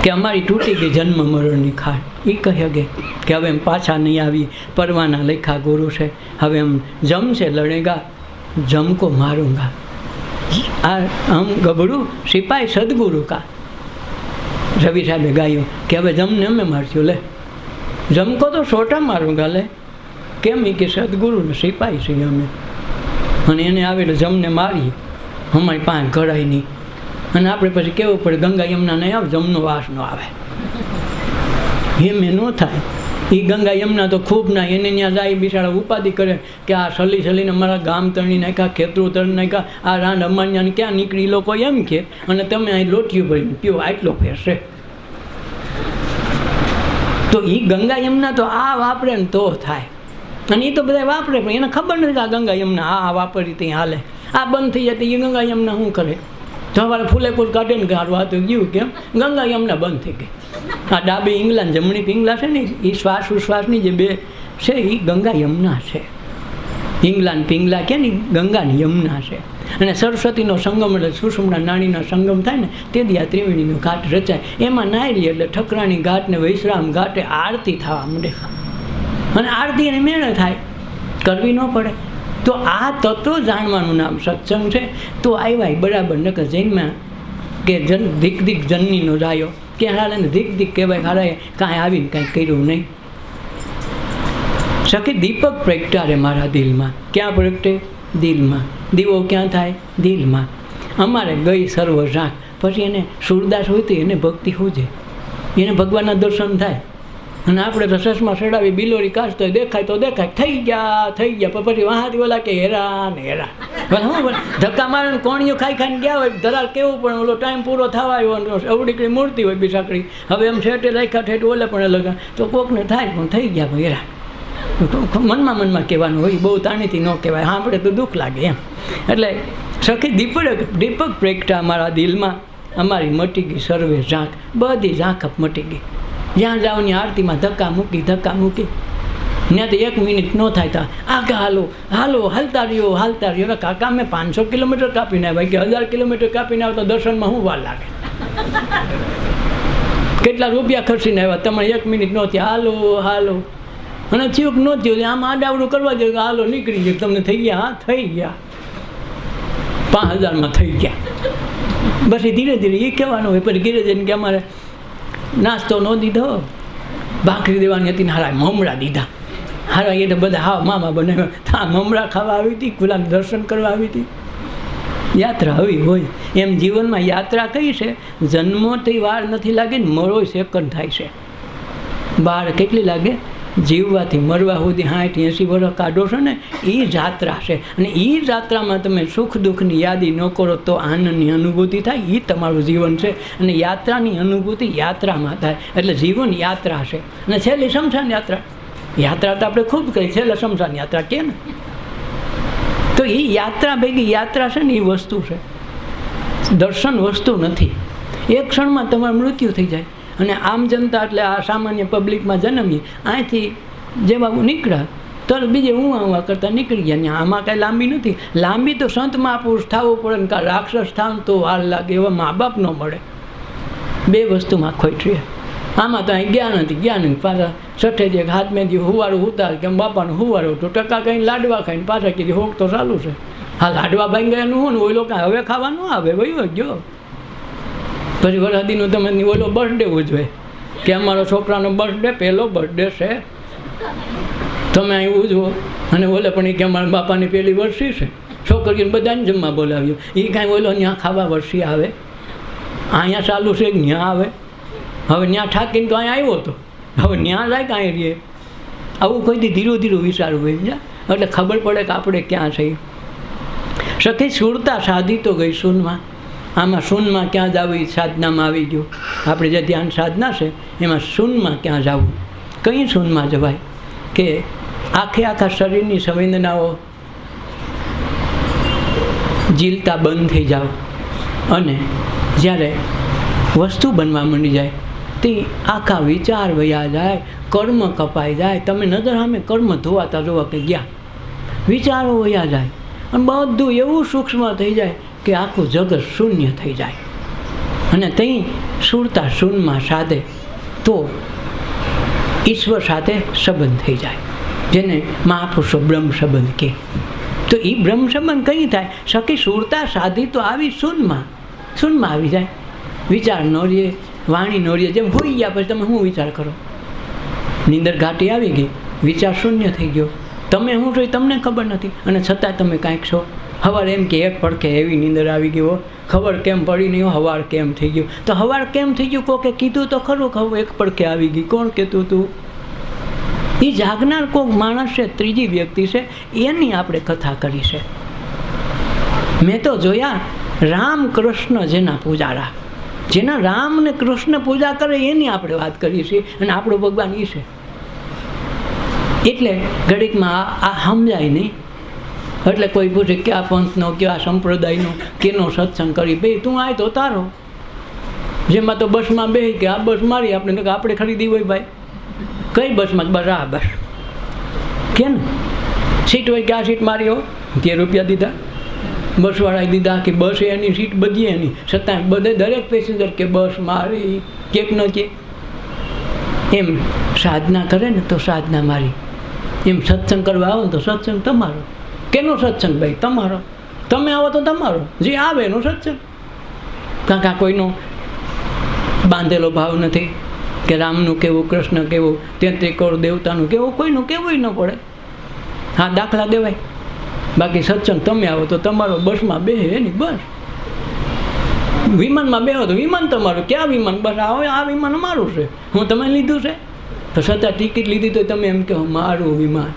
કે અમારી તૂટી ગઈ જન્મ મરણની ખાણ. એ કહી શકે કે હવે એમ પાછા નહીં આવી. પરવાના લેખા ગુરુ છે. હવે એમ જમ છે લડેગા જમ કો માरूंगा. આ હમ ગબડું સિપાઈ સદગુરુ કા. રવિ સાહેબે ગાયું કે હવે જમને અમે મારશું. લે જમકો તો સોટા માरूंगा. લે કેમ એ કે સદગુરુને સિપાઈ છીએ અમે, અને એને આવે એટલે જમને મારીએ. અમારી પાસે ઘડાય નહીં. અને આપણે પછી કહેવું પડે ગંગા યમુના નહીં આવે, જમનો વાસ ન આવે. એમ ન થાય. એ ગંગા યમુના તો ખૂબ ના. એને ત્યાં જાય બિચારા ઉપાધિ કરે કે આ સલી સલીને મારા ગામ તણી નાખ્યા, ખેતરું તણી નાખ્યા, આ રાંડ અમાન્યાને ક્યાં નીકળી. લોકો એમ કે અને તમે અહીં લોટિયું ભરીને પીઓ. આટલો ફેર છે. તો એ ગંગા યમુના તો આ વાપરે ને તો થાય. અને એ તો બધા વાપરે પણ એને ખબર નથી કે આ ગંગા યમુના આ વાપરી ત્યાં હાલે. આ બંધ થઈ જાય તો એ ગંગા યમુના શું કરે? સવારે ફૂલેકૂદ કાઢે ને ગાળવા તો ગયું કેમ ગંગા યમુના બંધ થઈ ગઈ. આ ડાબી પિંગલા ને જમણી પિંગલા છે ને એ શ્વાસ ઉશ્વાસની જે બે છે એ ગંગા યમુના છે. પિંગલા ને પિંગલા કે ને ગંગાની યમુના છે. અને સરસ્વતીનો સંગમ એટલે સુષુમ્ના નાણીનો સંગમ થાય ને તે દી આ ત્રિવેણીનો ઘાટ રચાય. એમાં નાહી લે એટલે ઠકરાણી ઘાટ ને વૈશ્રામ ઘાટે આરતી થવા માંડે. અને આરતી એને મેળે થાય, કરવી ન પડે. તો આ તત્વ જાણવાનું નામ સત્સંગ છે. તો આવ્યા બરાબર નકર જૈનમાં કે દીક દીક જનનીનો જાયો કે હારે દીક દીક કહેવાય. હારાએ કાંઈ આવીને કાંઈ કર્યું નહીં. સખી દીપક પ્રગટારે મારા દિલમાં. ક્યાં પ્રગટે? દિલમાં. દીવો ક્યાં થાય? દિલમાં. અમારે ગઈ સર્વ ઝાંક. પછી એને સુરદાસ હોય તો એને ભક્તિ સૂજે, એને ભગવાનના દર્શન થાય. અને આપણે તો ચશ્મા ચડાવી બિલોરી કાઢતો દેખાય તો દેખાય. થઈ ગયા પણ પછી વહાથી ઓલા કે હેરાન હું ધક્કા મારે ને કોણીઓ ખાઈ ખાઈને ગયા હોય. ધરાર કેવું પણ ઓલો ટાઈમ પૂરો થવા આવ્યો. અવડીકડી મૂર્તિ હોય બિસાકડી. હવે એમ છેટે રાખ્યા ઠેઠ ઓલે પણ લગા તો કોકને થાય પણ થઈ ગયા ભાઈ હેરાન. મનમાં કહેવાનું હોય, બહુ તાણીથી ન કહેવાય. સાંભળે તો દુઃખ લાગે એમ. એટલે સખી દીપક પ્રગટા મારા દિલમાં. અમારી મટી ગઈ સર્વે ઝાંક. બધી ઝાંખપ મટી ગઈ. જ્યાં જાઓની આરતીમાં ધક્કા મૂકી ત્યાં તો 1 મિનિટ ન થાય તા આગા હાલો હાલતા રહ્યો. કાકા મેં 500 કિલોમીટર કાપીને આવ્યા કે 1000 કિલોમીટર કાપીને આવ્યો તો દર્શનમાં શું વાર લાગે? કેટલા રૂપિયા ખર્ચીને આવ્યા, તમારે 1 મિનિટ ન થયા હાલો. અને થયું ન થયું આમ આડાવડું કરવા જોઈએ કે હાલો નીકળી જાય. તમને થઈ ગયા? હા થઈ ગયા. 5000માં થઈ ગયા. પછી ધીરે ધીરે એ કહેવાનું હોય. પછી ઘીરે જઈને કે અમારે નાસ્તો ન દીધો, ભાખરી દેવાની હતી ને હારા મમરા દીધા. હારા એ તો બધા હા મામા બનાવ્યા. હા મમરા ખાવા આવી હતી, ખુલ્લાને દર્શન કરવા આવી હતી. યાત્રા આવી હોય એમ જીવનમાં યાત્રા કઈ છે? જન્મોથી વાર નથી લાગે ને મરો સેકન્ડ થાય છે. બાર કેટલી લાગે? જીવવાથી મરવા સુધી 60-80 વર્ષ કાઢો છો ને એ જાત્રા છે. અને એ જાત્રામાં તમે સુખ દુઃખની યાદી ન કરો તો આનંદની અનુભૂતિ થાય. એ તમારું જીવન છે. અને યાત્રાની અનુભૂતિ યાત્રામાં થાય. એટલે જીવન યાત્રા છે. અને છેલ્લી શમશાન યાત્રા. યાત્રા તો આપણે ખૂબ કહી, છેલ્લે શમશાન યાત્રા કે ને. તો એ યાત્રા ભેગી યાત્રા છે ને એ વસ્તુ છે. દર્શન વસ્તુ નથી. એક ક્ષણમાં તમારું મૃત્યુ થઈ જાય. અને આમ જનતા એટલે આ સામાન્ય પબ્લિકમાં જન્મીએ, અહીંથી જેવા નીકળ્યા તરત બીજે ઉવા કરતાં નીકળી ગયા. ને આમાં કાંઈ લાંબી નથી. લાંબી તો સંત મહાપુરુષ થવું પડે ને કાં રાક્ષસ થાવ તો વાર લાગે. એવા મા બાપ ન મળે. બે વસ્તુમાં ખોટ રહે. આમાં તો અહીં ગયા નથી પાછા છઠ્ઠે જે હાથ મેં દી હુવારું ઉતાર કે બાપાનું હુવારું તો ટકા કંઈ લાડવા ખાઈને પાછા કીધી હોક તો ચાલુ છે. હા લાડવા ભાઈ ગયાનું હોય ને ઓલો કાંઈ હવે ખાવાનું આવે વયો ગયો. પછી વરસાદીનું તમે ઓલો બર્થડે ઉજવે કે અમારો છોકરાનો બર્થડે પહેલો બર્થડે છે તમે અહીં ઉજવો. અને ઓલે પણ એ કે અમારા બાપાની પહેલી વર્ષી છે. છોકરીઓને બધાને જમવા બોલાવ્યું. એ કાંઈ ઓલો ત્યાં ખાવા વર્ષી આવે, અહીંયા ચાલુ છે કે ત્યાં આવે. હવે ત્યાં ઠાકીને તો અહીંયા આવ્યો હતો, હવે ત્યાં જાય કાંઈ રહીએ. આવું કોઈથી ધીરું ધીરું વિચારવું હોય સમજ્યા. એટલે ખબર પડે કે આપણે ક્યાં છીએ. સખી સુરતા સાધી તો ગઈ શૂનમાં. આમાં શૂનમાં ક્યાં જવું એ સાધનામાં આવી ગયું. આપણે જે ધ્યાન સાધના છે એમાં શૂનમાં ક્યાં જવું, કઈ શૂનમાં જવાય કે આખા શરીરની સંવેદનાઓ જીલતા બંધ થઈ જાઓ અને જ્યારે વસ્તુ બનવા માંડી જાય તે આખા વિચાર વયા જાય, કર્મ કપાઈ જાય. તમે નજર સામે કર્મ ધોવાતા જોવા કે ગયા, વિચારો વયા જાય અને બધું એવું સૂક્ષ્મ થઈ જાય કે આખું જગત શૂન્ય થઈ જાય. અને ત્યાં સુરતા શૂન્યમાં સાધે તો ઈશ્વર સાથે સંબંધ થઈ જાય, જેને મહાપુરુષો બ્રહ્મ સંબંધ કહે. તો એ બ્રહ્મ સંબંધ કઈ થાય? સખી સુરતા સાધી તો આવી શૂન્યમાં આવી જાય. વિચાર ન રહીએ, વાણી ન રહીએ. જેમ હોઈ ગયા પછી તમે શું વિચાર કરો? નીંદર ઘાટી આવી ગઈ, વિચાર શૂન્ય થઈ ગયો. તમે શું છો તમને ખબર નથી અને છતાં તમે કાંઈક છો. સવારે એમ કે એક પડખે એવી નીંદર આવી ગયો, ખબર કેમ પડી નહીં, સવાર કેમ થઈ ગયું. તો સવાર કેમ થઈ ગયું કોકે કીધું તો ખરું, ખબર એક પડખે આવી ગઈ. કોણ કહેતું હતું? એ જાગનાર કોઈક માણસ છે, ત્રીજી વ્યક્તિ છે, એની આપણે કથા કરી છે. મેં તો જોયા રામ કૃષ્ણ જેના પૂજારા, જેના રામ ને કૃષ્ણ પૂજા કરે એની આપણે વાત કરીએ છીએ અને આપણો ભગવાન એ છે. એટલે ઘડીકમાં આ સમજાય નહીં. એટલે કોઈ પૂછે કે આ પંથનો, કે આ સંપ્રદાયનો, કેનો સત્સંગ કરી? ભાઈ તું આય તો તારો. જેમાં તો બસમાં બેસી કે આ બસ મારી, આપણે ખરીદી હોય ભાઈ. કઈ બસમાં? બસ આ બસ કે ને સીટ હોય કે આ સીટ મારી હો, તે રૂપિયા દીધા, બસવાળાએ દીધા કે બસ એની સીટ બધી એની, છતાં બધે દરેક પેસેન્જર કે બસ મારી, કેક ન કે. એમ સાધના કરે ને તો સાધના મારી, એમ સત્સંગ કરવા આવો ને તો સત્સંગ તમારો. કેનો સત્સંગ ભાઈ? તમારો. તમે આવો તો તમારો, જે આવે એનો સત્સંગ. કાંકા કોઈનો બાંધેલો ભાવ નથી કે રામનું કેવું, કૃષ્ણ કેવું, 33 કરોડ દેવતાનું કેવું, કોઈનું કેવું ન પડે. હા, દાખલા દેવાય. બાકી સત્સંગ તમે આવો તો તમારો. બસમાં બેસે એની બસ, વિમાનમાં બેહો તો વિમાન તમારું. ક્યાં વિમાન? બસ આવો, આ વિમાન મારું છે, હું તમે લીધું છે. તો છતાં ટિકિટ લીધી તો તમે એમ કહો મારું વિમાન.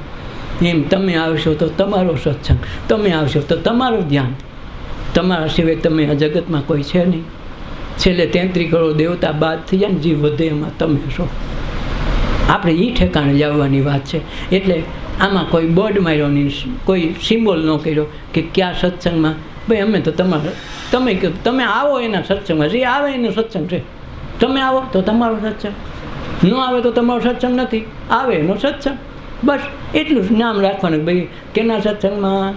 એમ તમે આવશો તો તમારો સત્સંગ, તમે આવશો તો તમારું ધ્યાન. તમારા સિવાય તમે આ જગતમાં કોઈ છે નહીં. છેલ્લે 33 કરોડ દેવતા બાદ થઈ જાય ને, જે વધે એમાં તમે છો. આપણે એ ઠેકાણે જવાની વાત છે. એટલે આમાં કોઈ બોર્ડ માર્યો નહીં, કોઈ સિમ્બોલ ન કર્યો કે ક્યાં સત્સંગમાં. ભાઈ અમે તો તમારા, તમે કહો તમે આવો એના સત્સંગમાં, જે આવે એનો સત્સંગ છે. તમે આવો તો તમારો સત્સંગ, ન આવે તો તમારો સત્સંગ નથી, આવે એનો સત્સંગ. બસ એટલું જ નામ રાખવાનું. ભાઈ કેના સત્સંગમાં?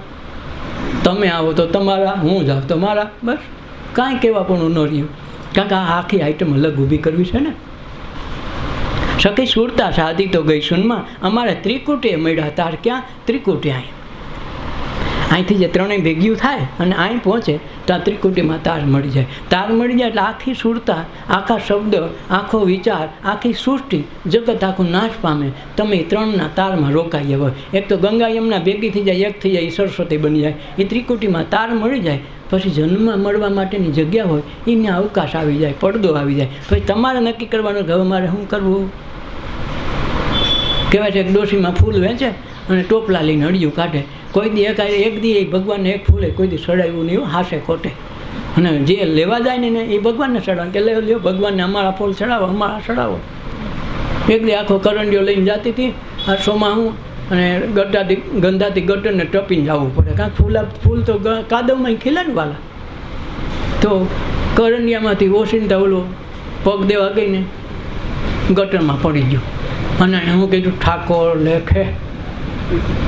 તમે આવો તો તમારા, હું જાઉં તો મારા. બસ કાંઈ કહેવા પણ ન રહ્યું. કારણ કે આ આખી આઈટમ અલગ ઊભી કરવી છે ને. સખી સુરતા સાધી તો ગઈ શૂન્યમાં. અમારે ત્રિકુટીએ મળ્યા. તાર ક્યાં? ત્રિકુટી અહીં. અહીંથી જે ત્રણેય ભેગ્યું થાય અને અહીં પહોંચે તો આ ત્રિકુટીમાં તાર મળી જાય. તાર મળી જાય એટલે આખી સુરતા, આખા શબ્દ, આખો વિચાર, આખી સૃષ્ટિ, જગત આખું નાશ પામે. તમે ત્રણના તારમાં રોકાઈ હોય. એક તો ગંગા યમુના ભેગી થઈ જાય, એક થઈ જાય, એ સરસ્વતી બની જાય. એ ત્રિકુટીમાં તાર મળી જાય પછી જન્મ મળવા માટેની જગ્યા હોય એને અવકાશ આવી જાય, પડદો આવી જાય. પછી તમારે નક્કી કરવાનું કે હવે મારે શું કરવું. કહેવાય છે એક ડોશીમાં ફૂલ વેચે અને ટોપલા લઈને અડિયું કાઢે. કોઈ દી એક દી ભગવાનને એક ફૂલે કોઈ દી સડાવ્યું નહીં, હાશે ખોટે. અને જે લેવા જાય ને એ ભગવાનને ચડાવે કે લ્યો ભગવાનને અમારા ફૂલ ચડાવો, અમારા ચડાવો. એક દી આખો કરંડિયો લઈને જતી હતી આ સોમાં હું, અને ગંધાથી ગટરને ટપીને જવું પડે. કારણ ફૂલ તો કાદવમાં ખીલે ને વાલા. તો કરંડિયામાંથી ઓશિંતા ઓલો પગ દેવા ગઈને ગટરમાં પડી ગયો. અને હું કીધું ઠાકોર લેખે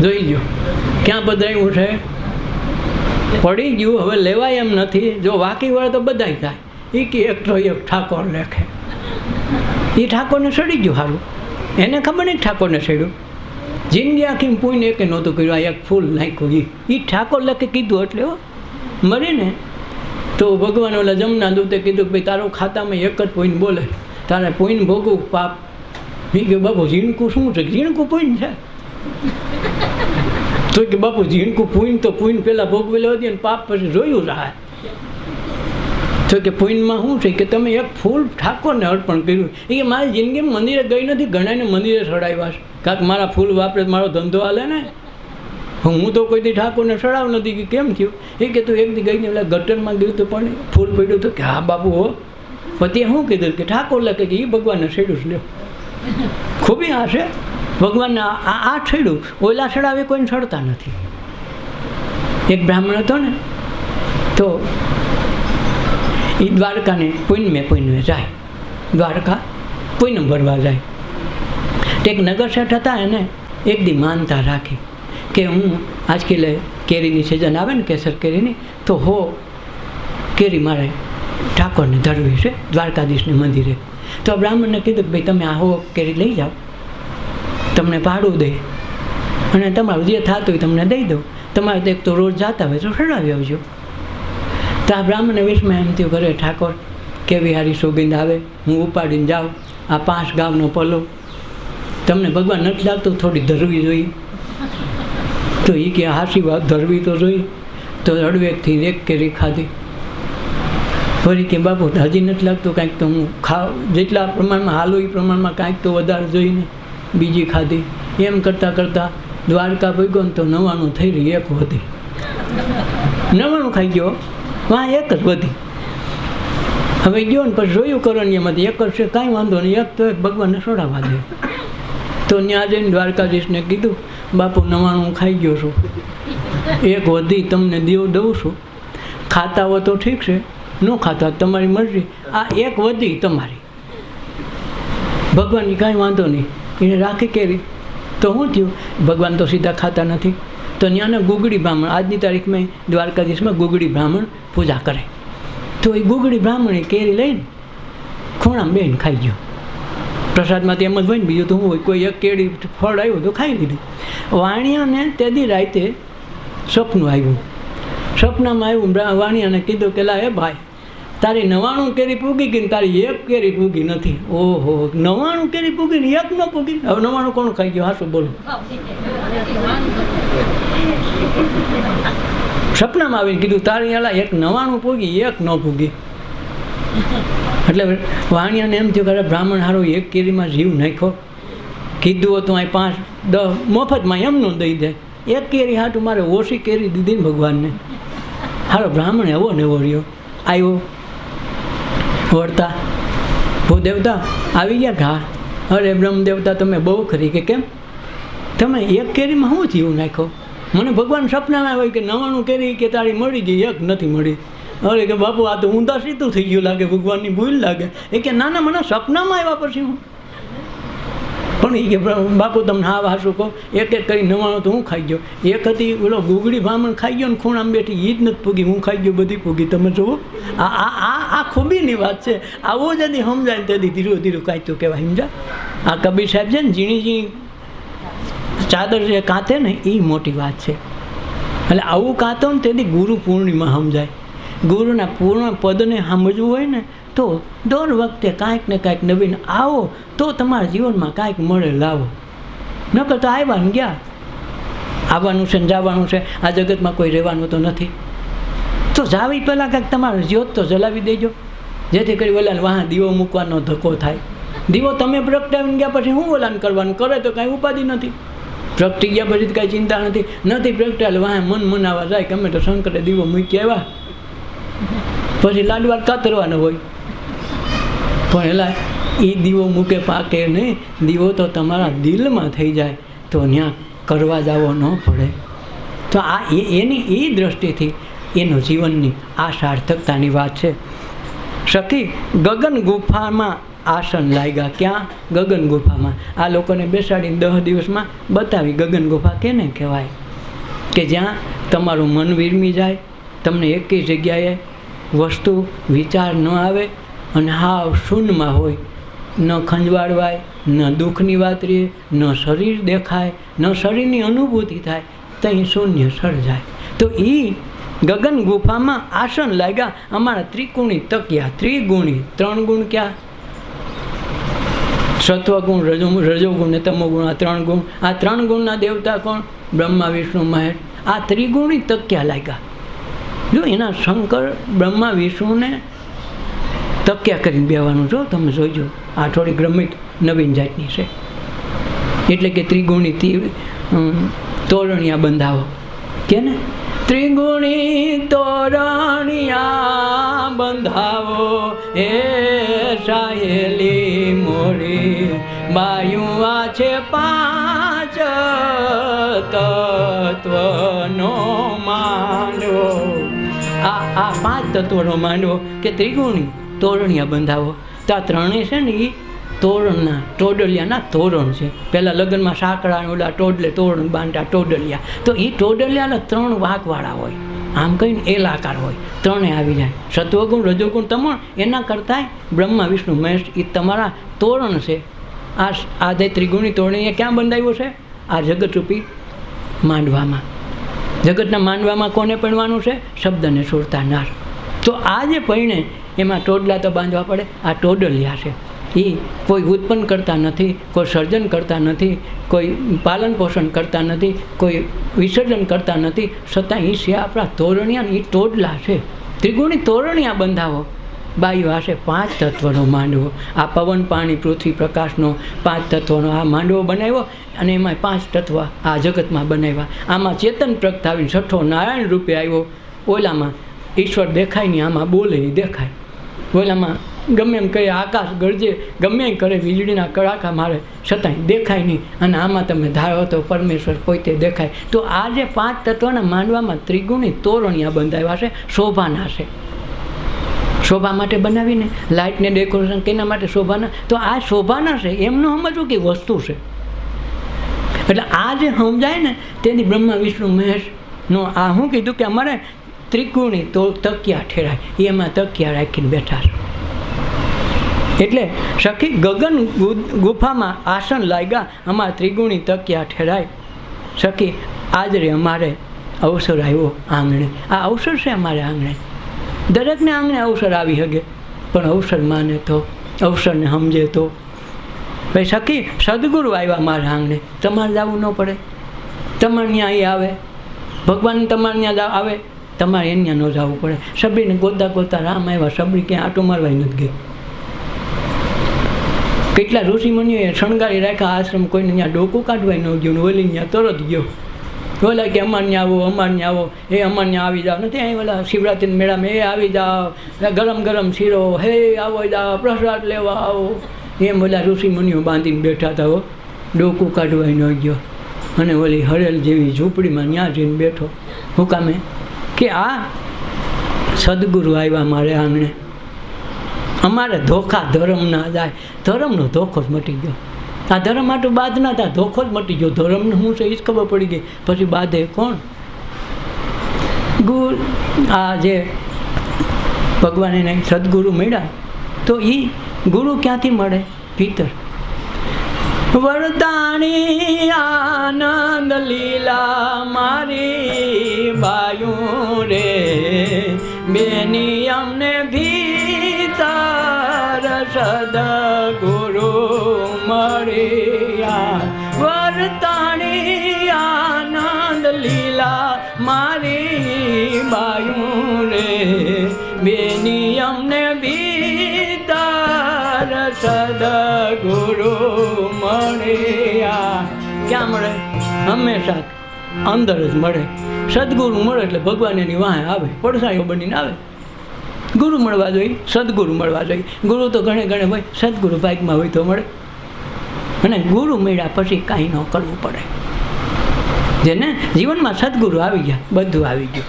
જોઈ ગયો ક્યાં બધાયું છે, પડી ગયું. હવે લેવાય એમ નથી. જો વાકી વળે તો બધાય થાય. એ કે એક તો એક ઠાકોર લેખે. એ ઠાકોરને સડી ગયું. સારું એને ખબર નહીં ઠાકોરને સડ્યું. જિંદગી આખી પૂઈને એકે નહોતું કર્યું. આ એક ફૂલ નાખ્યું. એ ઠાકોર લખે કીધું એટલે મરે ને. તો ભગવાન ઓલા જમના દૂતે કીધું કે ભાઈ તારો ખાતામાં એક જ પોઈન્ટ બોલે, તારે પોઈન્ટ ભોગવું પાપ. એ કે બાપુ ઝીણકું શું છે? ઝીણકું પોઈન્ટ છે. તો કે બાપુ ઝીણકું પૂઈન તો પૂઈન પહેલાં ભોગવેલો હતી અને પાપ પછી જોયું રાહ. તો કે પૂઈનમાં શું છે કે તમે એક ફૂલ ઠાકોરને અર્પણ કર્યું. એ કે મારી જિંદગીમાં મંદિરે ગઈ નથી, ઘણાને મંદિરે ચડાવ્યા છે. કાંક મારા ફૂલ વાપરે મારો ધંધો હાલે ને. હું તો કોઈ દી ઠાકોરને ચડાવ નથી. કે કેમ થયું? એ કે તું એક દી ગઈને એટલે ગટરમાં ગયું તો પણ ફૂલ પડ્યું હતું. કે હા બાપુ હો. પછી શું કીધું કે ઠાકોર લખે કે એ ભગવાનને છેડ્યું જ લ્યો. ખૂબી આ છે ભગવાનને આ છેડ્યું. ઓલા ચડાવે કોઈને ચડતા નથી. એક બ્રાહ્મણ હતો ને તો એ દ્વારકાને પુણ્યમે જાય, દ્વારકા પુણ્ય ભરવા જાય. તો એક નગર શેઠ હતા, એને એક દી માનતા રાખી કે હું આજકાલે કેરીની સિઝન આવે ને કેસર કેરીની, તો કેરી મારે ઠાકોરને ધરવી છે દ્વારકાધીશને મંદિરે. તો બ્રાહ્મણને કીધું કે ભાઈ તમે આ કેરી લઈ જાઓ, તમને ભાડું દે અને તમારું જે થતું હોય તમને દઈ દઉં, તમારે તો એક તો રોજ જતા હોય તો ચડાવી આવજો. તો આ બ્રાહ્મણને વિષમાં એમ થયું, કરે ઠાકોર કેવી સારી સુગંધ આવે, હું ઉપાડીને જાઉં આ 5 ગામનો પલો, તમને ભગવાન નથી લાગતું થોડી ધરવી જોઈએ? તો એ કે હાસી વાત, ધરવી તો જોઈએ. તો અડવેકથી એક કેરી ખાધી. ફરી કે બાપુ હજી નથી લાગતું કાંઈક, તો હું જેટલા પ્રમાણમાં હાલું એ પ્રમાણમાં કાંઈક તો વધારે જોઈને બીજી ખાધી. એમ કરતાં કરતાં દ્વારકા પગ્યો ને તો 99 થઈ રહી, એક વધી. 99 ખાઈ ગયો, વાં એક જ વધી. હવે ગયો ને પછી જોયું કરણીયામાંથી એક જ છે, કાંઈ વાંધો નહીં, એક તો એક ભગવાનને છોડાવવા દે. તો ત્યાં જઈને દ્વારકાધીશને કીધું, બાપુ 99 ખાઈ ગયો છું, એક વધી તમને દઉં છું, ખાતા હો તો ઠીક છે, ન ખાતા તમારી મરજી, આ એક વધી તમારી. ભગવાનની કાંઈ વાંધો નહીં, એને રાખી કેરી. તો શું થયું, ભગવાન તો સીધા ખાતા નથી. તો ત્યાંના ગુગળી બ્રાહ્મણ, આજની તારીખમાં દ્વારકાધીશમાં ગુગળી બ્રાહ્મણ પૂજા કરે. તો એ ગુગળી બ્રાહ્મણે કેરી લઈને ખૂણામાં બેન ખાઈ ગયો. પ્રસાદમાંથી એમ જ હોય ને, બીજું તો શું હોય, કોઈ એક કેરી ફળ આવ્યું તો ખાઈ લીધું. વાણિયાને તેદી રાતે સપનું આવ્યું. સપનામાં આવ્યું, વાણિયાને કીધું કે લા એ ભાઈ, તારી 99 કેરી પૂગી ગઈ ને તારી એક કેરી પૂગી નથી. ઓહો, 99 કેરી પૂગી ને એક ન પૂગી, હવે 99 કોણ ખાઈ ગયો? હાસું બોલો. સપનામાં આવીને કીધું તારી એલા એક 99 પૂગી, એક ન પૂગી. એટલે વાણિયાને એમ થયું કે બ્રાહ્મણ હારો એક કેરીમાં જીવ નાખ્યો, કીધું હતું અહીં 5-10 મફતમાં એમનું દઈ દે, એક કેરી હાટું મારે ઓછી કેરી દીધી ને ભગવાનને. હારો બ્રાહ્મણ એવો ને એવો રહ્યો. આવ્યો વળતા, ભૂદેવતા આવી ગયા. ઘા, અરે બ્રહ્મદેવતા તમે બહુ ખરી. કે કેમ, તમે એક કેરીમાં શું જીવ નાખ્યો? મને ભગવાન સપનામાં હોય કે 99 કેરી કે તારી મળી ગઈ, એક નથી મળી. અરે કે બાપુ આ તો ઊંધા સીધું થઈ ગયું લાગે, ભગવાનની ભૂલ લાગે. એ કે ના ના, મને સપનામાં આવ્યા પછી હું પણ. એ કે બાપુ તમને હા હાસું કહું, એક એક કરી 99 તો હું ખાઈ ગયો. એક હતી ઓલો ગુગળી બ્રાહ્મણ ખાઈ ગયો ને ખૂણામાં બેઠી, એ જ નથી પૂગી, હું ખાઈ ગયો, બધી પૂગી. તમે જુઓ, આ ખૂબીની વાત છે. આવો જદી સમજાય ને તેથી ધીરું ધીરું કાંઈ તો કહેવાય. સમજા, આ કબીર સાહેબ છે ને, ઝીણી ઝીણી ચાદર જે કાંતે ને એ મોટી વાત છે. એટલે આવું કાંતો ને તેથી ગુરુ પૂર્ણિમા સમજાય. ગુરુના પૂર્ણ પદને સમજવું હોય ને તો દર વખતે કાંઈક ને કાંઈક નવીન આવો તો તમારા જીવનમાં કાંઈક મળે, લાવો. નકર તો આવ્યા ને ગયા, આવવાનું છે ને જવાનું છે. આ જગતમાં કોઈ રહેવાનું તો નથી. તો જાવી પહેલાં કાંઈક તમારે જ્યોત તો જલાવી દેજો, જેથી કરી ઓલાને વાહ દીવો મૂકવાનો ધક્કો થાય. દીવો તમે પ્રગટાવીને ગયા પછી શું ઓલાને કરવાનું? કરે તો કાંઈ ઉપાધિ નથી. પ્રગટી ગયા પછી કાંઈ ચિંતા નથી પ્રગટાયેલ વાહ મન મનાવા જાય કે અમે તો શંકરે દીવો મૂકી આવ્યા, પછી લાડવા કાતરવાનો હોય. પણ એલા એ દીવો મૂકે પાકે નહીં, દીવો તો તમારા દિલમાં થઈ જાય તો ત્યાં કરવા જવો ન પડે. તો આ એની એ દ્રષ્ટિથી એનું જીવનની આ સાર્થકતાની વાત છે. સખી ગગન ગુફામાં આસન લાગ્યા. ક્યાં? ગગન ગુફામાં. આ લોકોને બેસાડીને 10 દિવસમાં બતાવી ગગન ગુફા કેને કહેવાય, કે જ્યાં તમારું મન વિરમી જાય, તમને એકેય જગ્યાએ વસ્તુ વિચાર ન આવે અને હાવ શૂન્યમાં હોય, ન ખંજવાળવાય, ન દુઃખની વાત રહે, ન શરીર દેખાય, ન શરીરની અનુભૂતિ થાય, ત્યાં શૂન્ય સર્જાય. તો એ ગગન ગુફામાં આસન લાગ્યા. અમારા ત્રિગુણી તક્યા. ત્રિગુણી, 3 ગુણ ક્યાં? સત્વગુણ, રજોગુણ ને તમોગુણ, આ 3 ગુણ. આ 3 ગુણના દેવતા કોણ? બ્રહ્મા વિષ્ણુ મહેશ. આ ત્રિગુણી તક્યા લાગ્યા. જો એના શંકર બ્રહ્મા વિષ્ણુને તક્યા કરીને બેવાનું છો. તમે જોઈજો, આ થોડી ગ્રમિત નવીન જાતની છે. એટલે કે ત્રિગુણી તોરણિયા બંધાવો કે ને, ત્રિગુણી તોરણિયા બંધાવો એ સાહેલી મોરી, બાયું આ છે 5 તત્વનો માંડવો. આ આ 5 તત્વોનો માંડવો કે ત્રિગુણી તોરણિયા બંધાવો. તો આ ત્રણેય છે ને એ તોરણના ટોડલિયાના તોરણ છે. પહેલાં લગ્નમાં સાંકળા ઓલા ટોડલે તોરણ બાંધતા ટોડલિયા. તો એ ટોડલિયાના 3 વાંકવાળા હોય, આમ કહીને એલાકાર હોય, ત્રણે આવી જાય. સત્વગુણ રજોગુણ તમોણ એના કરતાંય બ્રહ્મા વિષ્ણુ મહેશ એ તમારા તોરણ છે. આ જે ત્રિગુણી તોરણીએ ક્યાં બંધાવ્યો છે? આ જગતરૂપી માંડવામાં. જગતના માંડવામાં કોને પણવાનું છે? શબ્દને સુરતા નાર. તો આ જે પૈણે એમાં ટોડલા તો બાંધવા પડે. આ ટોડલિયા છે એ કોઈ ઉત્પન્ન કરતા નથી, કોઈ સર્જન કરતા નથી, કોઈ પાલન પોષણ કરતા નથી, કોઈ વિસર્જન કરતા નથી, છતાં એ છે આપણા તોરણિયા. એ ટોડલા છે. ત્રિગુણી તોરણિયા બંધાવો. બાયુ આશે 5 તત્વનો માંડવો. આ પવન પાણી પૃથ્વી પ્રકાશનો 5 તત્વનો આ માંડવો બનાવ્યો અને એમાં 5 તત્વ આ જગતમાં બનાવ્યા. આમાં ચેતન પ્રગટાવીને છઠ્ઠો નારાયણ રૂપે આવ્યો. ઓલામાં ઈશ્વર દેખાય નહીં, આમાં બોલે એ દેખાય. ઓલામાં ગમે એમ કહે આકાશ ગરજે, ગમે એમ કરે વીજળીના કડાકા મારે, છતાંય દેખાય નહીં. અને આમાં તમે ધારો તો પરમેશ્વર પોતે દેખાય. તો આ જે 5 તત્વના માંડવામાં ત્રિગુણી તોરણિયા બંધાવ્યા છે, શોભાના છે. શોભા માટે બનાવીને લાઇટને ડેકોરેશન કેના માટે? શોભાના. તો આ શોભાના છે એમનું સમજવું કે વસ્તુ છે. એટલે આ જે સમજાય ને તેની બ્રહ્મા વિષ્ણુ મહેશનો આ શું કીધું કે અમારે ત્રિગુણી તો તકિયા ઠેરાય, એમાં તકિયા રાખીને બેઠા છે. એટલે સખી ગગન ગુફામાં આસન લાગ્યા, અમારા ત્રિગુણી તકિયા ઠેરાય. સખી આજરે અમારે અવસર આવ્યો આંગણે. આ અવસર છે અમારે આંગણે. દરેકને આંગણે અવસર આવી શકે, પણ અવસર માને તો, અવસરને સમજે તો. ભાઈ સખી સદગુરુ આવ્યા મારા આંગણે, તમારે જવું ન પડે. તમારે ત્યાં અહીં આવે, ભગવાન તમારે ત્યાં આવે, તમારે અહીંયા ન જવું પડે. સબરીને ગોતા ગોતા રામ આવ્યા, સબરી ક્યાં આટો મારવાય નથી ગઈ. કેટલા ઋષિમુનિઓએ શણગારી રાખ્યા આશ્રમ, કોઈને ત્યાં ડોકું કાઢવાય ન ગયું, ઓલી ત્યાં તરત ગયો. બોલા કે અમારને આવો, અમારને આવો, એ અમારને આવી જાઓ. નથી અહીં ઓલા શિવરાત્રિના મેળામાં એ આવી જાઓ, ગરમ ગરમ શીરો, હે આવો જાઓ, પ્રસાદ લેવા આવો. એમ ઓલા ઋષિમુનિઓ બાંધીને બેઠા હતા. હો ડોકું કાઢવાય ન ગયો. અને ઓલી હરેલ જેવી ઝૂંપડીમાં ત્યાં જઈને બેઠો. હું કામે કે આ સદગુરુ આવ્યા મારે આંગણે. અમારે ધોખા ધર્મ ના જાય. ધર્મનો ધોખો જ મટી ગયો. આ ધર્મ માટે બાદ ના થાય, ધોખો જ મટી ગયો. ધર્મનું શું છે એ જ ખબર પડી ગઈ. પછી બાધે કોણ? ગુરુ. આ જે ભગવાન એને સદગુરુ મળ્યા, તો એ ગુરુ ક્યાંથી મળે? ભીતર. વરદાણી આનંદ લીલા મારી બાયું રે, બેની અમને ભીતર સદગુરુ મળ્યા. વરદાણી આનંદ લીલા મારી બાયું રે, બેની અમને ભીતર સદગુરુ મળ્યા. ક્યાં મળે? હંમેશા અંદર જ મળે. સદગુરુ મળે એટલે ભગવાન એની વાહે આવે, પડસાયો બનીને આવે. ગુરુ મળવા જોઈએ, સદગુરુ મળવા જોઈએ. ગુરુ તો ઘણે ઘણે હોય, સદગુરુ ભાગમાં હોય તો મળે. અને ગુરુ મળ્યા પછી કાંઈ ન કરવું પડે. જેને જીવનમાં સદગુરુ આવી ગયા, બધું આવી ગયું.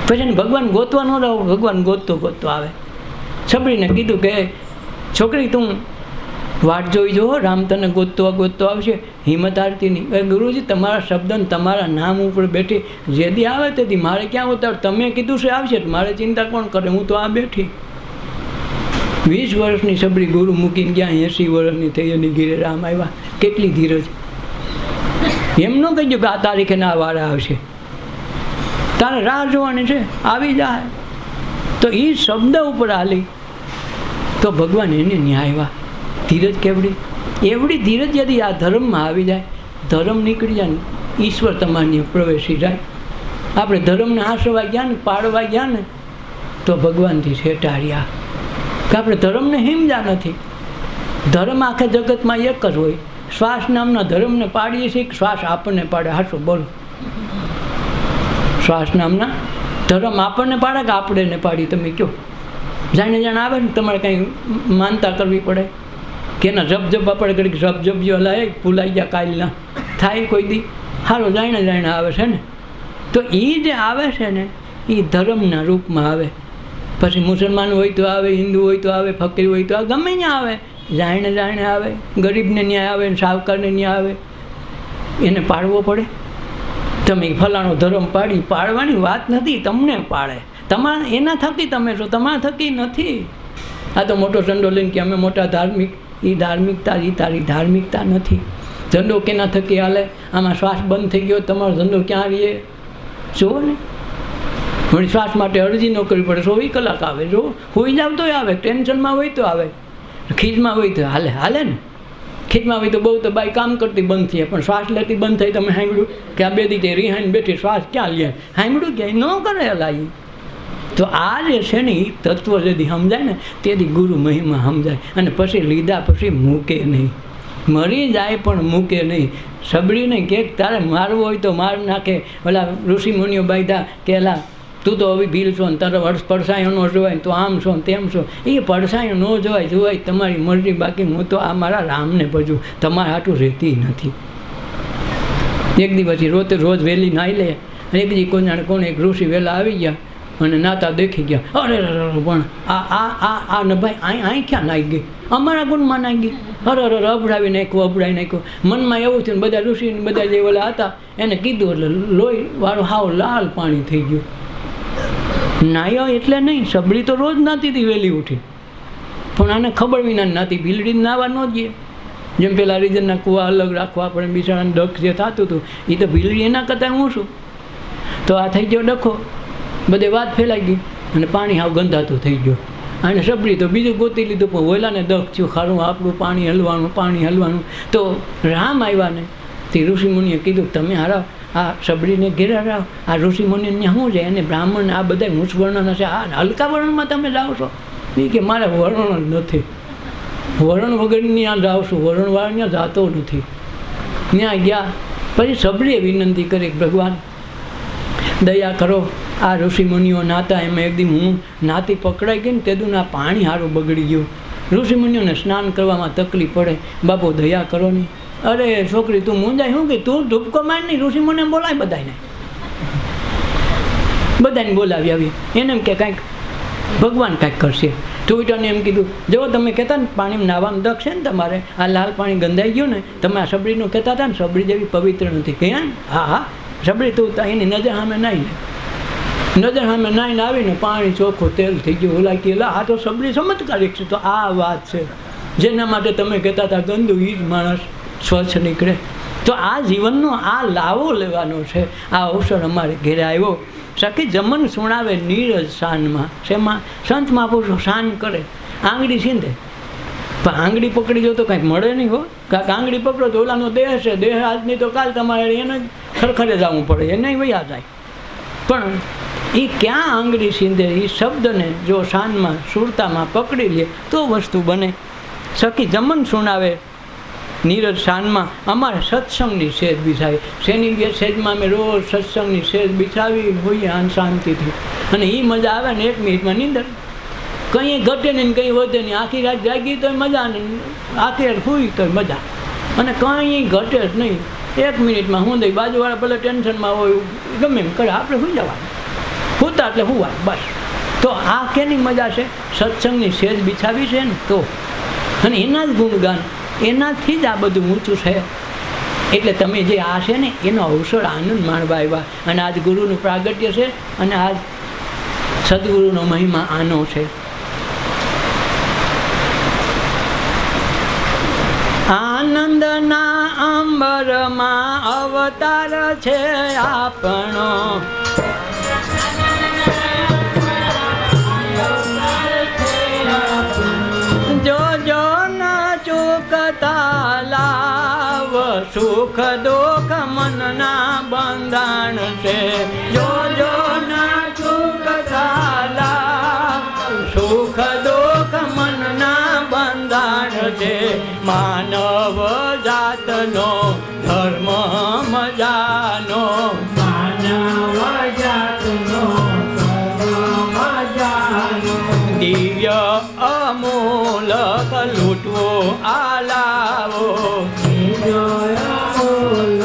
પછી એને ભગવાન ગોતવા ન રહો, ભગવાન ગોતતો ગોતતો આવે. સબરીને કીધું કે છોકરી તું વાટ જોઈ જો, રામ તને ગોતતો ગોતતો આવશે. હિંમત હારતી નહીં. ગુરુજી તમારા શબ્દ તમારા નામ ઉપર બેઠી જેદી આવે તેથી મારે ક્યાં ઉતાર? તમે કીધું છે આવશે, મારે ચિંતા કોણ કરે? હું તો આ બેઠી. 20 વર્ષની સબરી ગુરુ મૂકીને ગયા, 80 વર્ષની થઈ એની ઘીરે રામ આવ્યા. કેટલી ધીરજ! એમ ન કહીજો કે આ તારીખે ના વારા આવશે, તારે રાહ જોવાની છે, આવી જાય. તો એ શબ્દ ઉપર હાલી તો ભગવાન એને ન્યાય આવ્યા. ધીરજ કેવડી! એવડી ધીરજ યદી આ ધર્મમાં આવી જાય, ધર્મ નીકળી જાય ને ઈશ્વર તમારી પ્રવેશી જાય. આપણે ધર્મને આશરવા ગયા ને, પાડવા ગયા ને, તો ભગવાનથી છેટાડ્યા. કે આપણે ધર્મને હિમજા નથી. ધર્મ આખા જગતમાં એક જ હોય. શ્વાસ નામના ધર્મને પાડીએ છીએ, શ્વાસ આપણને પાડે? હાચું બોલો. શ્વાસ નામના ધર્મ આપણને પાડે કે આપણે ને પાડી? તમે કહો. જાણે જાણે આવે ને તમારે કંઈ માનતા કરવી પડે કે એના જપ જપ આપણે ઘડીક જપ જપ જો લાય ભૂલાઈ ગયા કાલના થાય કોઈ દી. સારું જાણે જાણે આવે છે ને. તો એ જે આવે છે ને એ ધર્મના રૂપમાં આવે. પછી મુસલમાન હોય તો આવે, હિન્દુ હોય તો આવે, ફકીર હોય તો આવે, ગમે ત્યાં આવે, જાણે જાણે આવે, ગરીબને ન્યાય આવે, સાવકારને ન્યાય આવે. એને પાળવો પડે. તમે ફલાણો ધર્મ પાળવાની વાત નથી, તમને પાળે. તમારા એના થકી તમે છો, તમારા થકી નથી. આ તો મોટો ઝંડો લઈને કે અમે મોટા ધાર્મિક, એ ધાર્મિકતા, એ તારી ધાર્મિકતા નથી. ઝંડો કેના થકી હાલે? આમાં શ્વાસ બંધ થઈ ગયો, તમારો ઝંડો ક્યાં રહીએ? જુઓ ને, વળી શ્વાસ માટે અરજી ન કરવી પડે. 24 કલાક આવે. જો હોઈ જાવ તોય આવે, ટેન્શનમાં હોય તો આવે, ખીજમાં હોય તો હાલે ને. ખીજમાં હોય તો બહુ તો બાઈ કામ કરતી બંધ થઈ, પણ શ્વાસ લેતી બંધ થઈ. તમે સાંભળ્યું કે આ બે દીધી રિહાઈને બેઠી, શ્વાસ ક્યાં લે? સાંભળ્યું ક્યાંય ન કરે હલાઈ. તો આ જે છે ને એ તત્વ જેથી સમજાય ને તેથી ગુરુ મહિમા સમજાય. અને પછી લીધા પછી મૂકે નહીં, મરી જાય પણ મૂકે નહીં. સબરીને કે તારે મારવો હોય તો માર નાખે. ઓલા ઋષિમુનિઓ બાંધ્યા કે એલા તું તો હવે ભીલ છો ને તારો પડસાયો ન જોવાય, તો આમ છો તેમ છો. એ પડસાયો ન જોવાય તમારી મરજી. બાકી હું તો આ મારા રામને ભજું, તમારા હાટું રહેતી નથી. એક દી પછી રોજ વહેલી નાહી લે. એક દી કોણ એક ઋષિ વહેલા આવી ગયા અને નાતા દેખી ગયા. અરે પણ આ ને ભાઈ અહીં ક્યાં નાખી ગઈ? અમારા ગુણમાં નાખી ગઈ. અરે અબડાવી નાખ્યું. મનમાં એવું થયું, બધા ઋષિને બધા જે ઓલા હતા એને કીધું એટલે લોહી વાળું હાવ લાલ પાણી થઈ ગયું. નાયો એટલે નહીં, સબળી તો રોજ નાતી હતી વહેલી ઉઠી, પણ આને ખબર વિના નાતી. ભીલડી નાવા ન જઈએ. જેમ પેલા રીજનના કૂવા અલગ રાખવા પડે, બિચારાને ડખ જે થતું હતું એ તો ભીલડી એના કરતાં હું શું. તો આ થઈ ગયો ડખો, બધે વાત ફેલાઈ ગઈ અને પાણી હાવ ગંધાતું થઈ ગયું. અને સબળી તો બીજું ગોતી લીધું, પણ ઓલાને દખ થયું, ખારું આપણું પાણી હલવાનું. તો રામ આવ્યા ને તે ઋષિમુનિએ કીધું તમે હારા આ સબળીને ઘેરા રાવ. આ ઋષિમુનિને શું છે? એને બ્રાહ્મણ આ બધા ઊંચ વર્ણન હશે, આ હલકા વર્ણનમાં તમે જાઓ છો? એ કે મારે વર્ણ જ નથી, વરણ વગરની ત્યાં જાઉં છું, વરણવાળા ત્યાં જાતો નથી. ત્યાં ગયા પછી સબળીએ વિનંતી કરી, ભગવાન દયા કરો. આ ઋષિમુનિઓ નાતા, એમાં એકદમ હું નાતી પકડાઈ ગઈ ને તેદું આ પાણી સારું બગડી ગયું. ઋષિમુનિઓને સ્નાન કરવામાં તકલીફ પડે, બાપુ દયા કરો નહીં. અરે છોકરી તું મૂંઝાય શું કે તું ધૂપકો માર નહીં, ઋષિમુનિને બોલાય બધાને બોલાવી આવી. એને એમ કે કાંઈક ભગવાન કાંઈક કરશે. ટુઈટરને એમ કીધું જો તમે કહેતા ને પાણીમાં નાવાનું દખ છે ને તમારે, આ લાલ પાણી ગંધાઈ ગયું ને, તમે આ સબળીનું કહેતા હતા ને સબળી જેવી પવિત્ર નથી. કે હા સબળી તું એની નજર સામે નાહીને આવીને પાણી ચોખ્ખું તેલ થઈ ગયું. ઓલા કે આ તો સબળી ચમત્કારિક છે. તો આ વાત છે જેના માટે તમે કહેતા હતા ગંદુ એ જ માણસ સ્વચ્છ નીકળે. તો આ જીવનનો આ લાવો લેવાનો છે. આ અવસર અમારે ઘેરે આવ્યો. સખી જમન સુણાવે નીરજ શાનમાં. શેમાં? સંત મહાપુરુષો શાન કરે, આંગળી સીંધે. પણ આંગળી પકડી જો તો કાંઈક મળે નહીં હો. કાંઈક આંગળી પકડો તો ઓલાનો દેહ છે, દેહ આજની તો કાલ તમારે એને ખરખરે જવું પડે, એને વયા જાય. પણ એ ક્યાં આંગળી સીંધે? એ શબ્દને જો શાનમાં સુરતામાં પકડી લે તો વસ્તુ બને. સખી જમન સુણાવે નીરજ શાનમાં. અમારે સત્સંગની સેજ બિછાવી. શેની સેજમાં અમે રોજ સત્સંગની સેજ બિછાવી હોઈએ આન શાંતિથી. અને એ મજા આવે ને 1 મિનિટમાં નીંદર. કંઈ ઘટે નહીં, કંઈ વધે નહીં. આખી રાત જાગી તોય મજા, ને આખી રાત સૂઈ તોય મજા. અને કંઈ ઘટે જ નહીં. 1 મિનિટમાં હું દઈ બાજુવાળા ભલે ટેન્શનમાં હોય, ગમે એમ કરે, આપણે સુઈ જવાનું. હોતા એટલે હું બસ. તો આ કેની મજા છે? સત્સંગની સેજ બિછાવી છે ને તો. અને એના જ ગુણગાન, એનાથી જ આ બધું ઊંચું છે. એટલે તમે જે આ છે ને એનો અવસર આનંદ માણવા આવ્યા. અને આજ ગુરુનું પ્રાગટ્ય છે અને આજ સદગુરુનો મહિમા આનો છે. આનંદના અંબરમાં અવતાર છે આપણો. જો ના ચૂકતા લાવ, સુખ દુઃખ મનના બંધાણ છે. જો ના ચૂકતા લાવ, સુખ દુઃખ મનના બંધાણ છે. માનવ જાતનો ધર્મ મજાનો, માનવ જાતનો ધર્મ મજાનો. દિવ્ય અમૂલક લૂંટવો આલાવો, દિવ્ય અમૂલક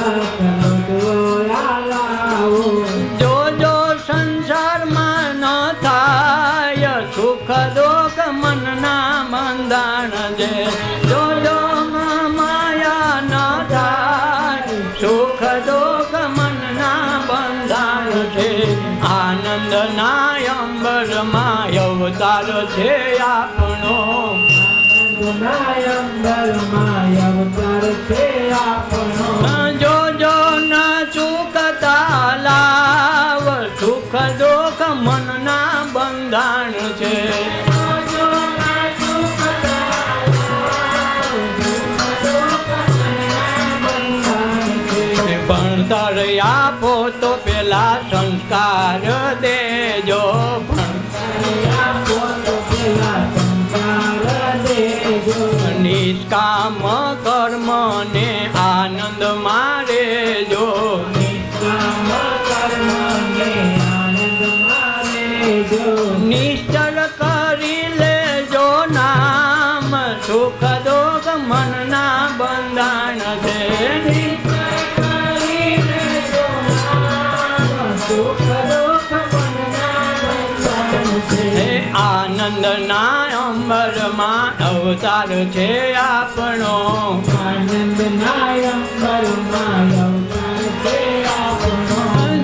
લૂંટવો આલાવો. જો સંસારમાં અવતાર છે આપણો. જો જો ન ચૂકતા લાવ સુખ દુઃખ મનના બંધાણ છે. ભણતર આપો તો પેલા સંસ્કાર દેજો. નિષ્કામ કર્મ ને આનંદ મારે જો. નિશ્ચળ કરી લેજો નામ સુખ દુઃખ મનના બંધાણ છે. આનંદના અંબરમાં અવતાર છે આપણો.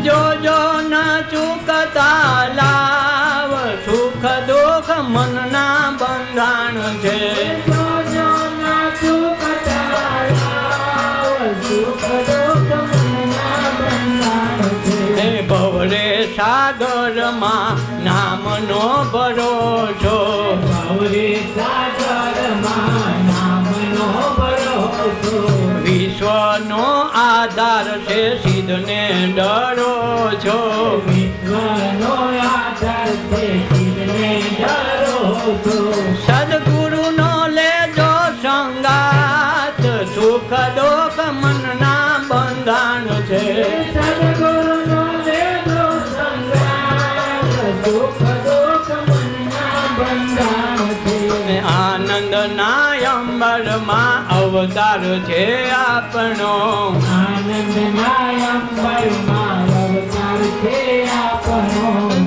જો જો ન ચૂકતા લાવ સુખ દુઃખ મનના બંધાણ છે. ભવરે સાગરમાં નામનો ભરોસો. વિશ્વનો આધાર છે સિદ્ધને ડરો છો. સદગુરુનો લેજો સંગાત સુખ દુઃખ મનના બંધાણ છે. આનંદના અંબરમાં અવતાર છે આપણો.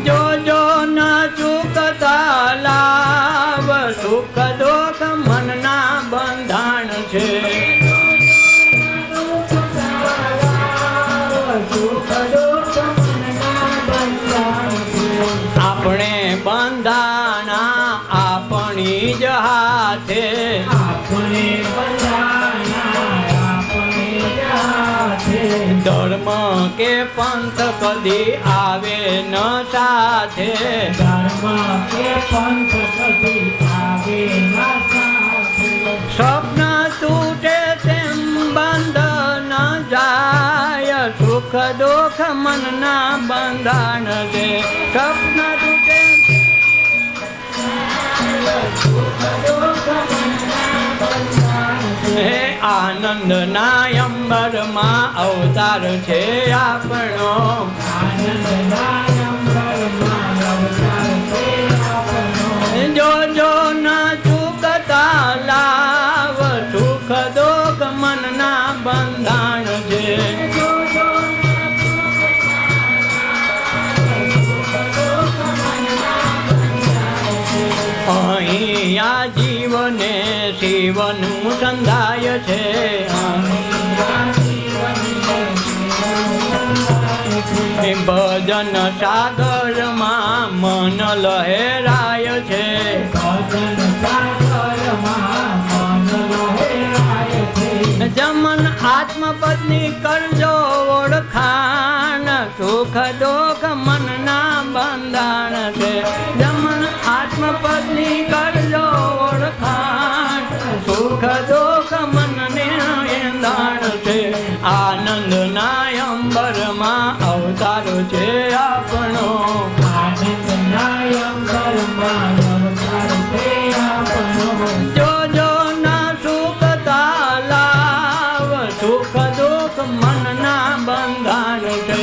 જો જો ન ચૂકતા લાવ સુખ દુઃખ મનના બંધાણ છે. આપણે બંધાણા આપણી જ હાથે. ધર્મ કે પંથ કદી આવે ન સાથે. સ્વપ્ન તૂટે તેમ બંધ ન જાય સુખ દુઃખ મનના બંધાણ છે. સ્વપ્ન તૂટે હે આનંદના અંબરમાં અવતાર છે આપણો. જો જો ન ચૂકતા લાવ સુખ દુઃખ મનના બંધાણ છે. અહીંયા જીવને શિવનું સંધાય છે. ભજન સાગરમાં મન લહેરાય છે. જમન આત્મપત્ની કરજો ઓળખાણ સુખ દુઃખ મનના બંધાણ છે. જમન આત્મપત્ની કરજો ઓળખાણ સુખ દુઃખ મનને બંધાણ છે. આનંદના અંબરમાં અવતાર છે આપણો. જો જો ના સુખતા લાવ સુખ દુઃખ મનના બંધાણ છે.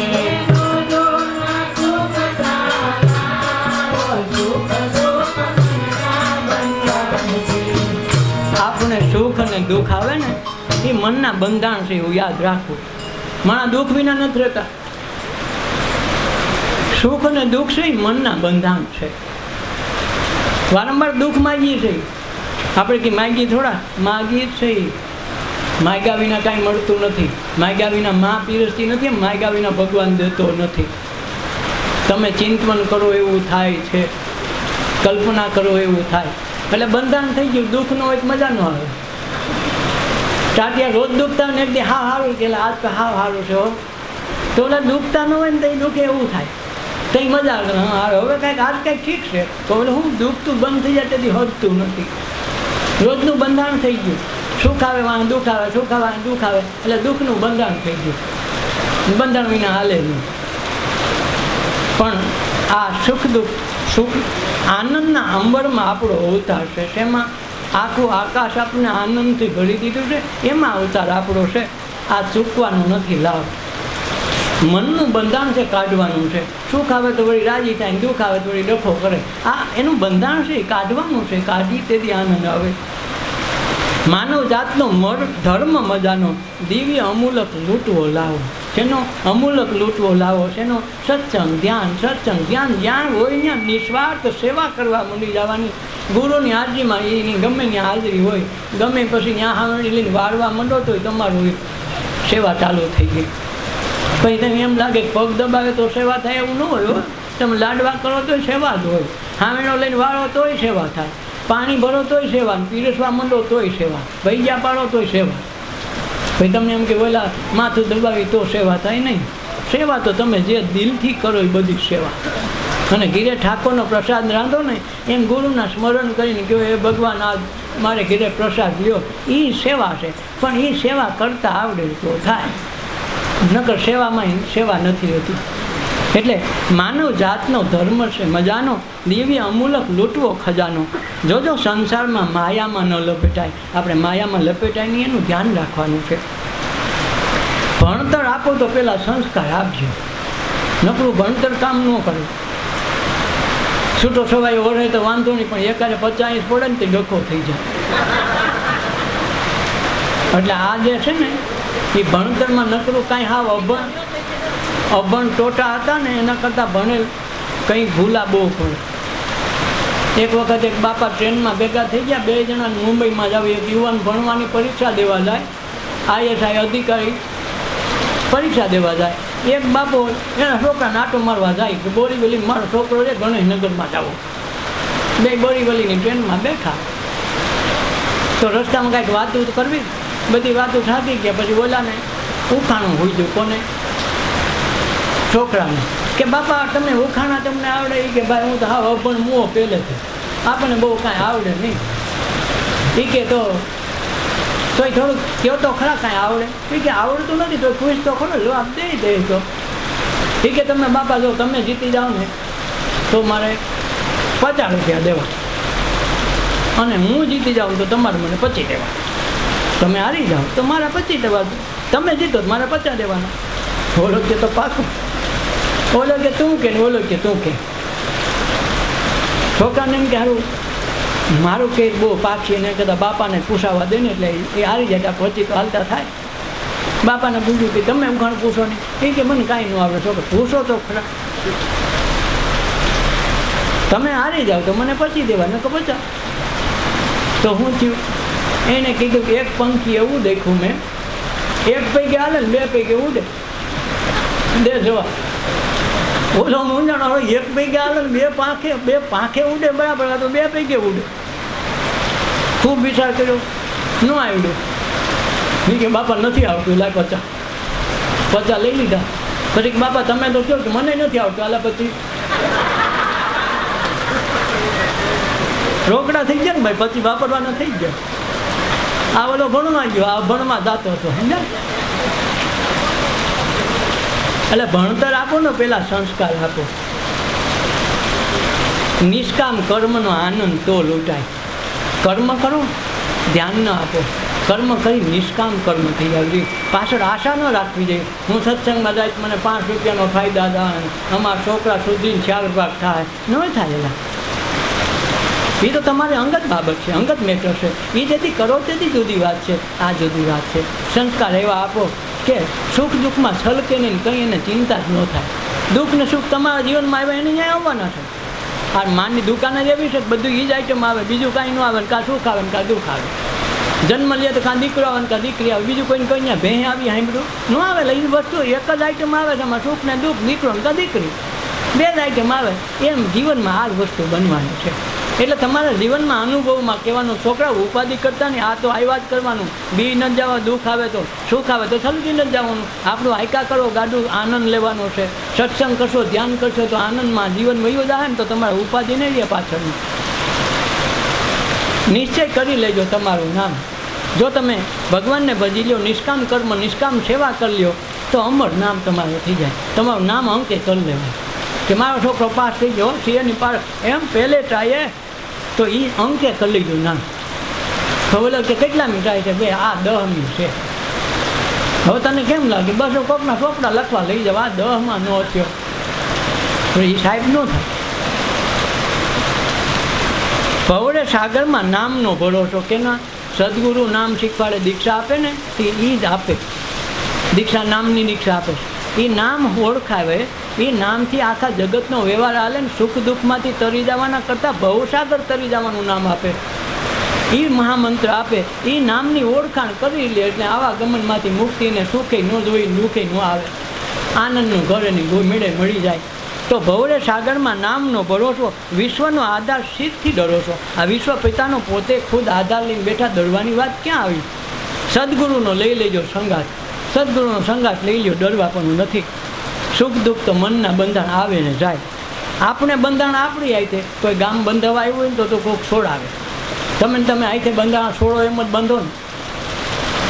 આપણે સુખ અને દુઃખ આવે ને એ મનના બંધાણ છે એવું યાદ રાખવું. મારા દુઃખ વિના નથી રહેતા. સુખ અને દુઃખ છે એ મનના બંધાણ છે. વારંવાર દુઃખ માગીએ છીએ આપણે કે માગીએ થોડા માગીએ જ છે. માગ્યા વિના કાંઈ મળતું નથી. માગ્યા વિના માં પીરસતી નથી. માગ્યા વિના ભગવાન દેતો નથી. તમે ચિંતન કરો એવું થાય છે. કલ્પના કરો એવું થાય. એટલે બંધાણ થઈ ગયું. દુઃખ ન હોય તો મજા ન આવે. ટાટિયા રોજ દુખતા હોય ને એક દી હા સારું કે આજ તો હા સારું છે. તો ઓલા દુખતા ન હોય ને તો એ દુઃખે એવું થાય. કંઈ મજા આવે. હા હવે કાંઈક આજ કંઈક ઠીક છે. તો એટલે હું દુખતું બંધ થઈ જાય તેથી હટતું નથી. રોજનું બંધાણ થઈ ગયું. સુખ આવે વાં દુઃખ આવે, સુખ આવે દુઃખ આવે, એટલે દુઃખનું બંધાણ થઈ ગયું. બંધાણ વિના હાલે નહીં. પણ આ સુખ આનંદના અંબરમાં આપણો અવતાર છે. શેમાં? આખું આકાશ આપણને આનંદથી ભરી દીધું છે, એમાં અવતાર આપણો છે. આ ચૂકવાનો નથી લાભ. મનનું બંધાણ છે, કાઢવાનું છે. સુખ આવે તો વળી રાજી થાય, દુઃખ આવે તો વળી ડફો કરે. આ એનું બંધાણ છે, કાઢવાનું છે. કાઢી તેથી આનંદ આવે. માનવ જાતનો ધર્મ મજાનો દિવ્ય અમૂલક લૂંટવો લાવો. શેનો અમૂલક લૂંટવો લાવો? શેનો? સત્સંગ ધ્યાન. સત્સંગ ધ્યાન જ્યાં હોય ત્યાં નિસ્વાર્થ સેવા કરવા માંડી જવાની. ગુરુની હાજરીમાં એની ગમે ત્યાં હાજરી હોય, ગમે પછી ત્યાં હાવડી લઈને વાળવા માંડો તો તમારું સેવા ચાલુ થઈ ગઈ. પછી તમે એમ લાગે પગ દબાવે તો સેવા થાય એવું ન હોય. તમે લાડવા કરો તોય સેવા જ હોય. હાવેણો લઈને વાળો તોય સેવા થાય. પાણી ભરો તોય સેવા, પીરસવા માંડો તોય સેવા, ભૈયા પાડો તોય સેવા. ભાઈ તમને એમ કે ઓલા માથું દબાવી તો સેવા થાય નહીં. સેવા તો તમે જે દિલથી કરો એ બધી સેવા. અને ઘીરે ઠાકોરનો પ્રસાદ રાંધો ને એમ ગુરુના સ્મરણ કરીને કહો એ ભગવાન આજ મારે ઘીરે પ્રસાદ લ્યો, એ સેવા છે. પણ એ સેવા કરતાં આવડે તો થાય, નકર સેવામાં સેવા નથી હોતી. એટલે માનવ જાતનો ધર્મ છે મજાનો દિવ્ય અમૂલક લૂંટવો ખજાનો. જોજો સંસારમાં માયામાં ન લપેટાય. આપણે માયામાં લપેટાય નહીં એનું ધ્યાન રાખવાનું છે. ભણતર આપો તો પેલા સંસ્કાર આપજો. નકરું ભણતર કામ ન કરે. છૂટો છવાયો ઓળે તો વાંધો નહીં, પણ એકારે 50 પડે ને તો ડખો થઈ જાય. એટલે આ જે છે ને એ ભણતરમાં નકરું કાંઈ હાવ અભણ ટોટા હતા ને એના કરતાં ભણેલ કંઈ ભૂલા બહુ પડે. એક વખત એક બાપા ટ્રેનમાં ભેગા થઈ ગયા. 2 જણા મુંબઈમાં જાવ. એક યુવાન ભણવાની પરીક્ષા દેવા જાય, ISI અધિકારી પરીક્ષા દેવા જાય. એક બાપો એના છોકરાને આટો મારવા જાય કે બોરીવલી મારો છોકરો છે ગણેશનગરમાં જાવો. 2 બોરીવલીની ટ્રેનમાં બેઠા તો રસ્તામાં કાંઈક વાતું કરવી, બધી વાતો થતી ગયા. પછી ઓલાને ઉખાણું હોઈ ગયું. કોને? છોકરાને. કે બાપા તમે ઉખાણા તમને આવડે? એ કે ભાઈ હું તો હા અભણ મુઓ પહેલેથી, આપણને બહુ કાંઈ આવડે નહીં. એ કે તોય થોડુંક કહો તો ખરા કાંઈ આવડે? એ કે આવડતું નથી તો પૂછ તો ખરો, જવાબ દે તો. એ કે તમે બાપા જો તમે જીતી જાઓ ને તો મારે 50 રૂપિયા દેવા, અને હું જીતી જાઉં તો તમારે મને 25 દેવા. તમે હારી જાઓ તો મારા 25 દેવા, તમે જીતો તો મારે 50 દેવાના. ઓલો કે તો પાકું. ઓલો કે તું કે ને ઓલો કે તું કે. છોકરાને એમ કે સારું મારું કે બહુ પાછી એને કદાચ બાપાને પૂછાવા દે ને એટલે એ હારી જાય. પછી તો હાલતા થાય. બાપાને પૂછ્યું કે તમે ઉખાણ પૂછો ને? એ કે મને કાંઈ ન આવડે. છોકરો પૂછો તો ખરા. તમે હારી જાઓ તો મને 25 દેવા, ને કે 50. તો હું થયું? એને કીધું કે એક પંખી એવું દેખ્યું મેં, એક પૈકી હાલે ને 2 પૈકી ઉડે. દે જવાબ. ઓલો મૂંઝાણો હવે એક પૈકી હાલે ને 2 પાંખે ઉડે બરાબર, તો 2 પૈકી ઉડે. ખૂબ વિચાર કર્યો, ન આવડ્યું. નહીં કે બાપા નથી આવતું, લાય 50 લઈ લીધા. પછી બાપા તમે તો કહો કે મને નથી આવતું, આલા પછી રોકડા થઈ ગયા ને ભાઈ, પછી વાપરવાના થઈ ગયા. આ ઓલો ભણવા ગયો, આ ભણવા જતો હતો, સમજ્યા? એટલે ભણતર આપો ને પેલા સંસ્કાર આપો. નિષ્કામ કર્મનો આનંદ તો લૂંટાય. કર્મ કરો, ધ્યાન ન આપો. કર્મ કરી નિષ્કામ કર્મ થઈ જાય. પાછળ આશા ન રાખવી જોઈએ. હું સત્સંગમાં જાય મને 5 રૂપિયાનો ફાયદા થાય, અમારા છોકરા સુધીને 4 ભાગ થાય. ન થાય. એલા એ તો તમારી અંગત બાબત છે, અંગત મેટર છે. એ જેથી કરો તેથી જુદી વાત છે, આ જુદી વાત છે. સંસ્કાર એવા આપો કે સુખ દુઃખમાં છલકે નહીં, કંઈ એને ચિંતા જ ન થાય. દુઃખ ને સુખ તમારા જીવનમાં આવે એને ન્યાય આવવાના છે. આ માનની દુકાને જ એવી છે કે બધું એ જ આઈટમ આવે, બીજું કાંઈ ન આવે. કાં સુખ આવે ને કાં દુઃખ આવે. જન્મ લે તો કાં દીકરો આવે ને કાં દીકરી આવે. બીજું કોઈને કંઈ ત્યાં ભેં આવી સાંભળ્યું ન આવે. એટલે એ વસ્તુ એક જ આઈટમ આવે છે. એમાં સુખ ને દુઃખ, દીકરો ને કાં દીકરી, 2 જ આઈટમ આવે. એમ જીવનમાં આ જ વસ્તુ બનવાની છે. એટલે તમારા જીવનમાં અનુભવમાં કહેવાનું, છોકરા ઉપાધિ કરતા નહીં, આ તો આવ્યા જ કરવાનું. બી ન જવા, દુઃખ આવે તો સુખ આવે તો સમજી ન જવાનું. આપણું હાયકા કરો, ગાડું આનંદ લેવાનો છે. સત્સંગ કરશો, ધ્યાન કરશો તો આનંદમાં જીવન વયું જાય ને તો તમારે ઉપાધિ નહીં રહે પાછળની. નિશ્ચય કરી લેજો તમારું નામ. જો તમે ભગવાનને ભજી લો, નિષ્કામ કર્મ, નિષ્કામ સેવા કરી લો તો અમર નામ તમારું થઈ જાય. તમારું નામ અંકે કરી લેવાય કે મારો છોકરો પાસ થઈ ગયો સીએની પાર, એમ પહેલે ટ્રાયે તો એ અંકે કરી લીધું નામ. હવે કે કેટલામી ટ્રાય છે? બે આ 10મી છે. હવે તને કેમ લાગે 200 કોકના ચોપડા લખવા લઈ જાવ, આ 10માં ન થયો તો એ સાહેબ ન થાય. ભવડે સાગરમાં નામનો ભરોસો. કેના? સદગુરુ નામ શીખવાડે, દીક્ષા આપે ને એ જ આપે. દીક્ષા નામની દીક્ષા આપે. એ નામ ઓળખાવે, એ નામથી આખા જગતનો વ્યવહાર હાલે ને. સુખ દુઃખમાંથી તરી જવાના કરતાં ભવસાગર તરી જવાનું નામ આપે. એ મહામંત્ર આપે, એ નામની ઓળખાણ કરી લે એટલે આવા ગમનમાંથી મુક્તિને સુખે ન જોઈ, દુઃખે ન આવે, આનંદનું ઘરેની મેળે મળી જાય. તો ભવરે સાગરમાં નામનો ભરોસો. વિશ્વનો આધાર શીતથી ડરોસો. આ વિશ્વ પિતાનો પોતે ખુદ આધાર લઈને બેઠા, ડરવાની વાત ક્યાં આવી? સદગુરુનો લઈ લેજો સંગાત, સદગુરુનો સંગાત લઈ લો, ડરવા પણ નથી. સુખ દુઃખ તો મનના બંધાણ આવે ને જાય. આપણે બંધાણ આપણી આઈતે, કોઈ ગામ બંધાવા આવ્યું હોય ને તો કોઈક છોડાવે. તમે આઈતે બંધાણ છોડો એમ જ બંધો ને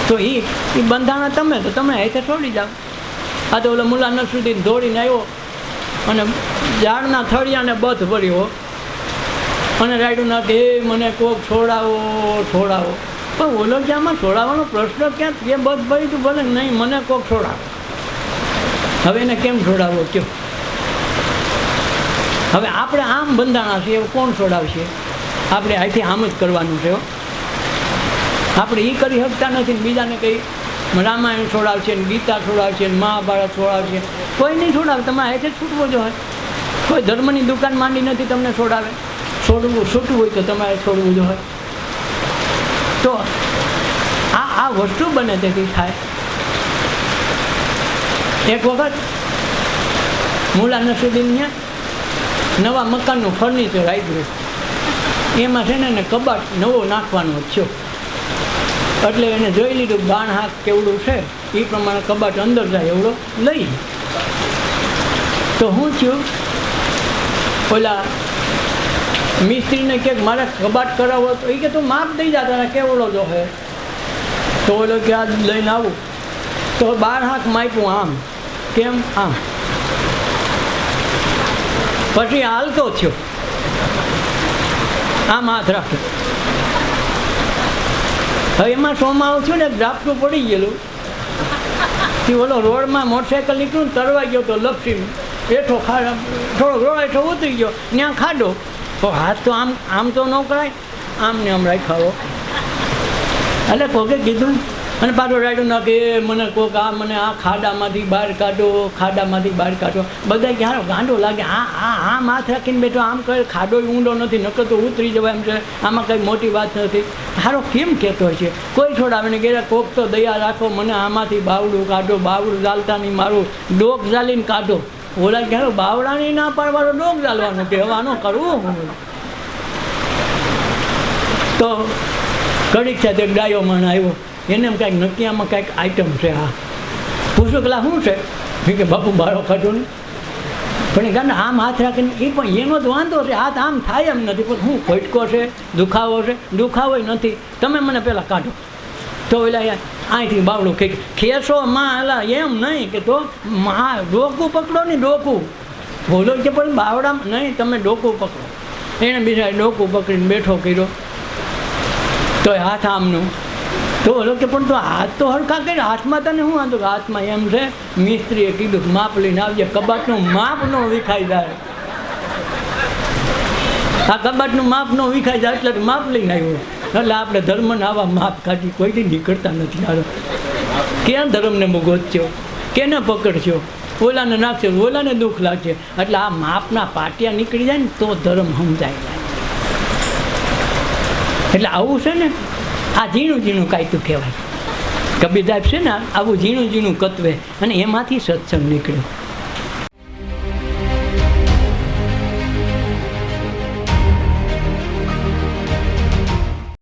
તો એ બંધાણા તમે તો તમે આઈતે છોડી જાઓ. આ તો ઓલો મુલા નસરુદ્દીન દોડીને આવ્યો અને ઝાડના થળિયાને બધ ભર્યો અને રાયડું નાખે, મને કોક છોડાવો છોડાવો. પણ ઓલો કે આમાં છોડાવવાનો પ્રશ્ન ક્યાં? કે બધ ભરી તું ભલે નહીં, મને કોક છોડાવો. હવે એને કેમ છોડાવો કયો? હવે આપણે આમ બંધાણા છીએ, એવું કોણ છોડાવશે? આપણે અહીંથી આમ જ કરવાનું છે. આપણે એ કરી શકતા નથી. બીજાને કંઈ રામાયણ છોડાવશે ને, ગીતા છોડાવશે ને, મહાભારત છોડાવશે. કોઈ નહીં છોડાવે. તમારે અહીંથી છૂટવો જોઈએ. કોઈ ધર્મની દુકાન માંડી નથી તમને છોડાવે. છૂટવું હોય તો તમારે છોડવું જોઈએ. તો આ વસ્તુ બને તેથી થાય. એક વખત મુલા નસરુદ્દીન નવા મકાનનું ફર્નિચર આવ્યું, એમાં છે ને કબાટ નવો નાખવાનો થયો. એટલે એને જોઈ લીધું બાણ હાથ કેવડું છે, એ પ્રમાણે કબાટ અંદર જાય એવડો લઈ. તો શું થયું? ઓલા મિસ્ત્રીને કે મારે કબાટ કરાવો તો એ કે તું માપ દઈ જા, તારા કેવડો જો હે. તો ઓલો કે આ લઈને આવું. તો 12 હાથ માપ્યું આમ. કેમ? આમ. પછી હાલતો થયો, આમ હાથ રાખ્યો. હવે એમાં સોમાં થયું ને ઝાપટું પડી ગયેલું. તે ઓલો રોડમાં મોટરસાઇકલ નીકળ્યું, તરવા ગયો તો લપસી બેઠો, થોડોક રોડ હેઠો ઉતરી ગયો, ત્યાં ખાડો. તો હાથ તો આમ તો ન કરાય, આમ ને આમ રાખ્યો. એટલે કોકે કીધું અને પાછો રાયડું નાખે, મને કોક મને આ ખાડામાંથી બહાર કાઢો, ખાડામાંથી બહાર કાઢો. બધા ક્યારે ગાંડો લાગે, આમ હાથ રાખીને બેઠો, આમ કરે. ખાડો ઊંડો નથી, નકર તો ઉતરી જવાય એમ છે, આમાં કંઈ મોટી વાત નથી. હારો કેમ કહેતો હોય છે? કોઈ છોડાવે ને કે કોક તો દયા રાખો, મને આમાંથી બાવડું કાઢો. બાવડું ચાલતા નહીં, મારું ડોક ચાલીને કાઢો. ઓલા ક્યારે બાવડાની ના પાડવાનો, ડોક ચાલવાનું કહેવાનું કરવું. તો ઘડીક સાથે ડાયો મણ આવ્યો, એને એમ કાંઈક નક્કી આમાં કાંઈક આઈટમ છે. હા પૂછો પેલા શું છે? કે બાપુ બાળો કાઢો ને. પણ કારણ આમ હાથ રાખીને એ પણ એનો જ વાંધો છે, હાથ આમ થાય એમ નથી. પણ હું ખોટકો છે, દુખાવો છે? દુખાવો નથી, તમે મને પહેલાં કાઢો. તો એટલે અહીંથી બાવડું ખેંચો માં, એલા એમ નહીં કે તો ડોકું પકડો ને, ડોકું બોલો કે પણ બાવડામાં નહીં, તમે ડોકું પકડો. એણે બીજા ડોકું પકડીને બેઠો કર્યો. તો હાથ આમનું. તો ઓલો કે પણ તો હાથ તો હરખા કરી, હાથમાં તને શું વાંધો? હાથમાં એમ છે, મિસ્ત્રીએ કીધું માપ લઈને આવજે. કબાટનું માપ ન વિખાઈ જાય. આ કબાટનું માપ ન વિખાઈ જાય એટલે માપ લઈને આવ્યો. એટલે આપણે ધર્મને આવા માપ કાઢી કોઈથી નીકળતા નથી. હારો ક્યાં ધર્મને ગોતશો, કેને પકડશો? ઓલાને નાખશો, ઓલાને દુઃખ લાગશે. એટલે આ માપના પાટિયા નીકળી જાય ને તો ધર્મ સમજાય જાય. એટલે આવું છે ને, આ ઝીણું ઝીણું કાયતું કહેવાય. કબીરદાસ છે ને આવું ઝીણું ઝીણું કતવે અને એમાંથી સત્સંગ નીકળ્યો.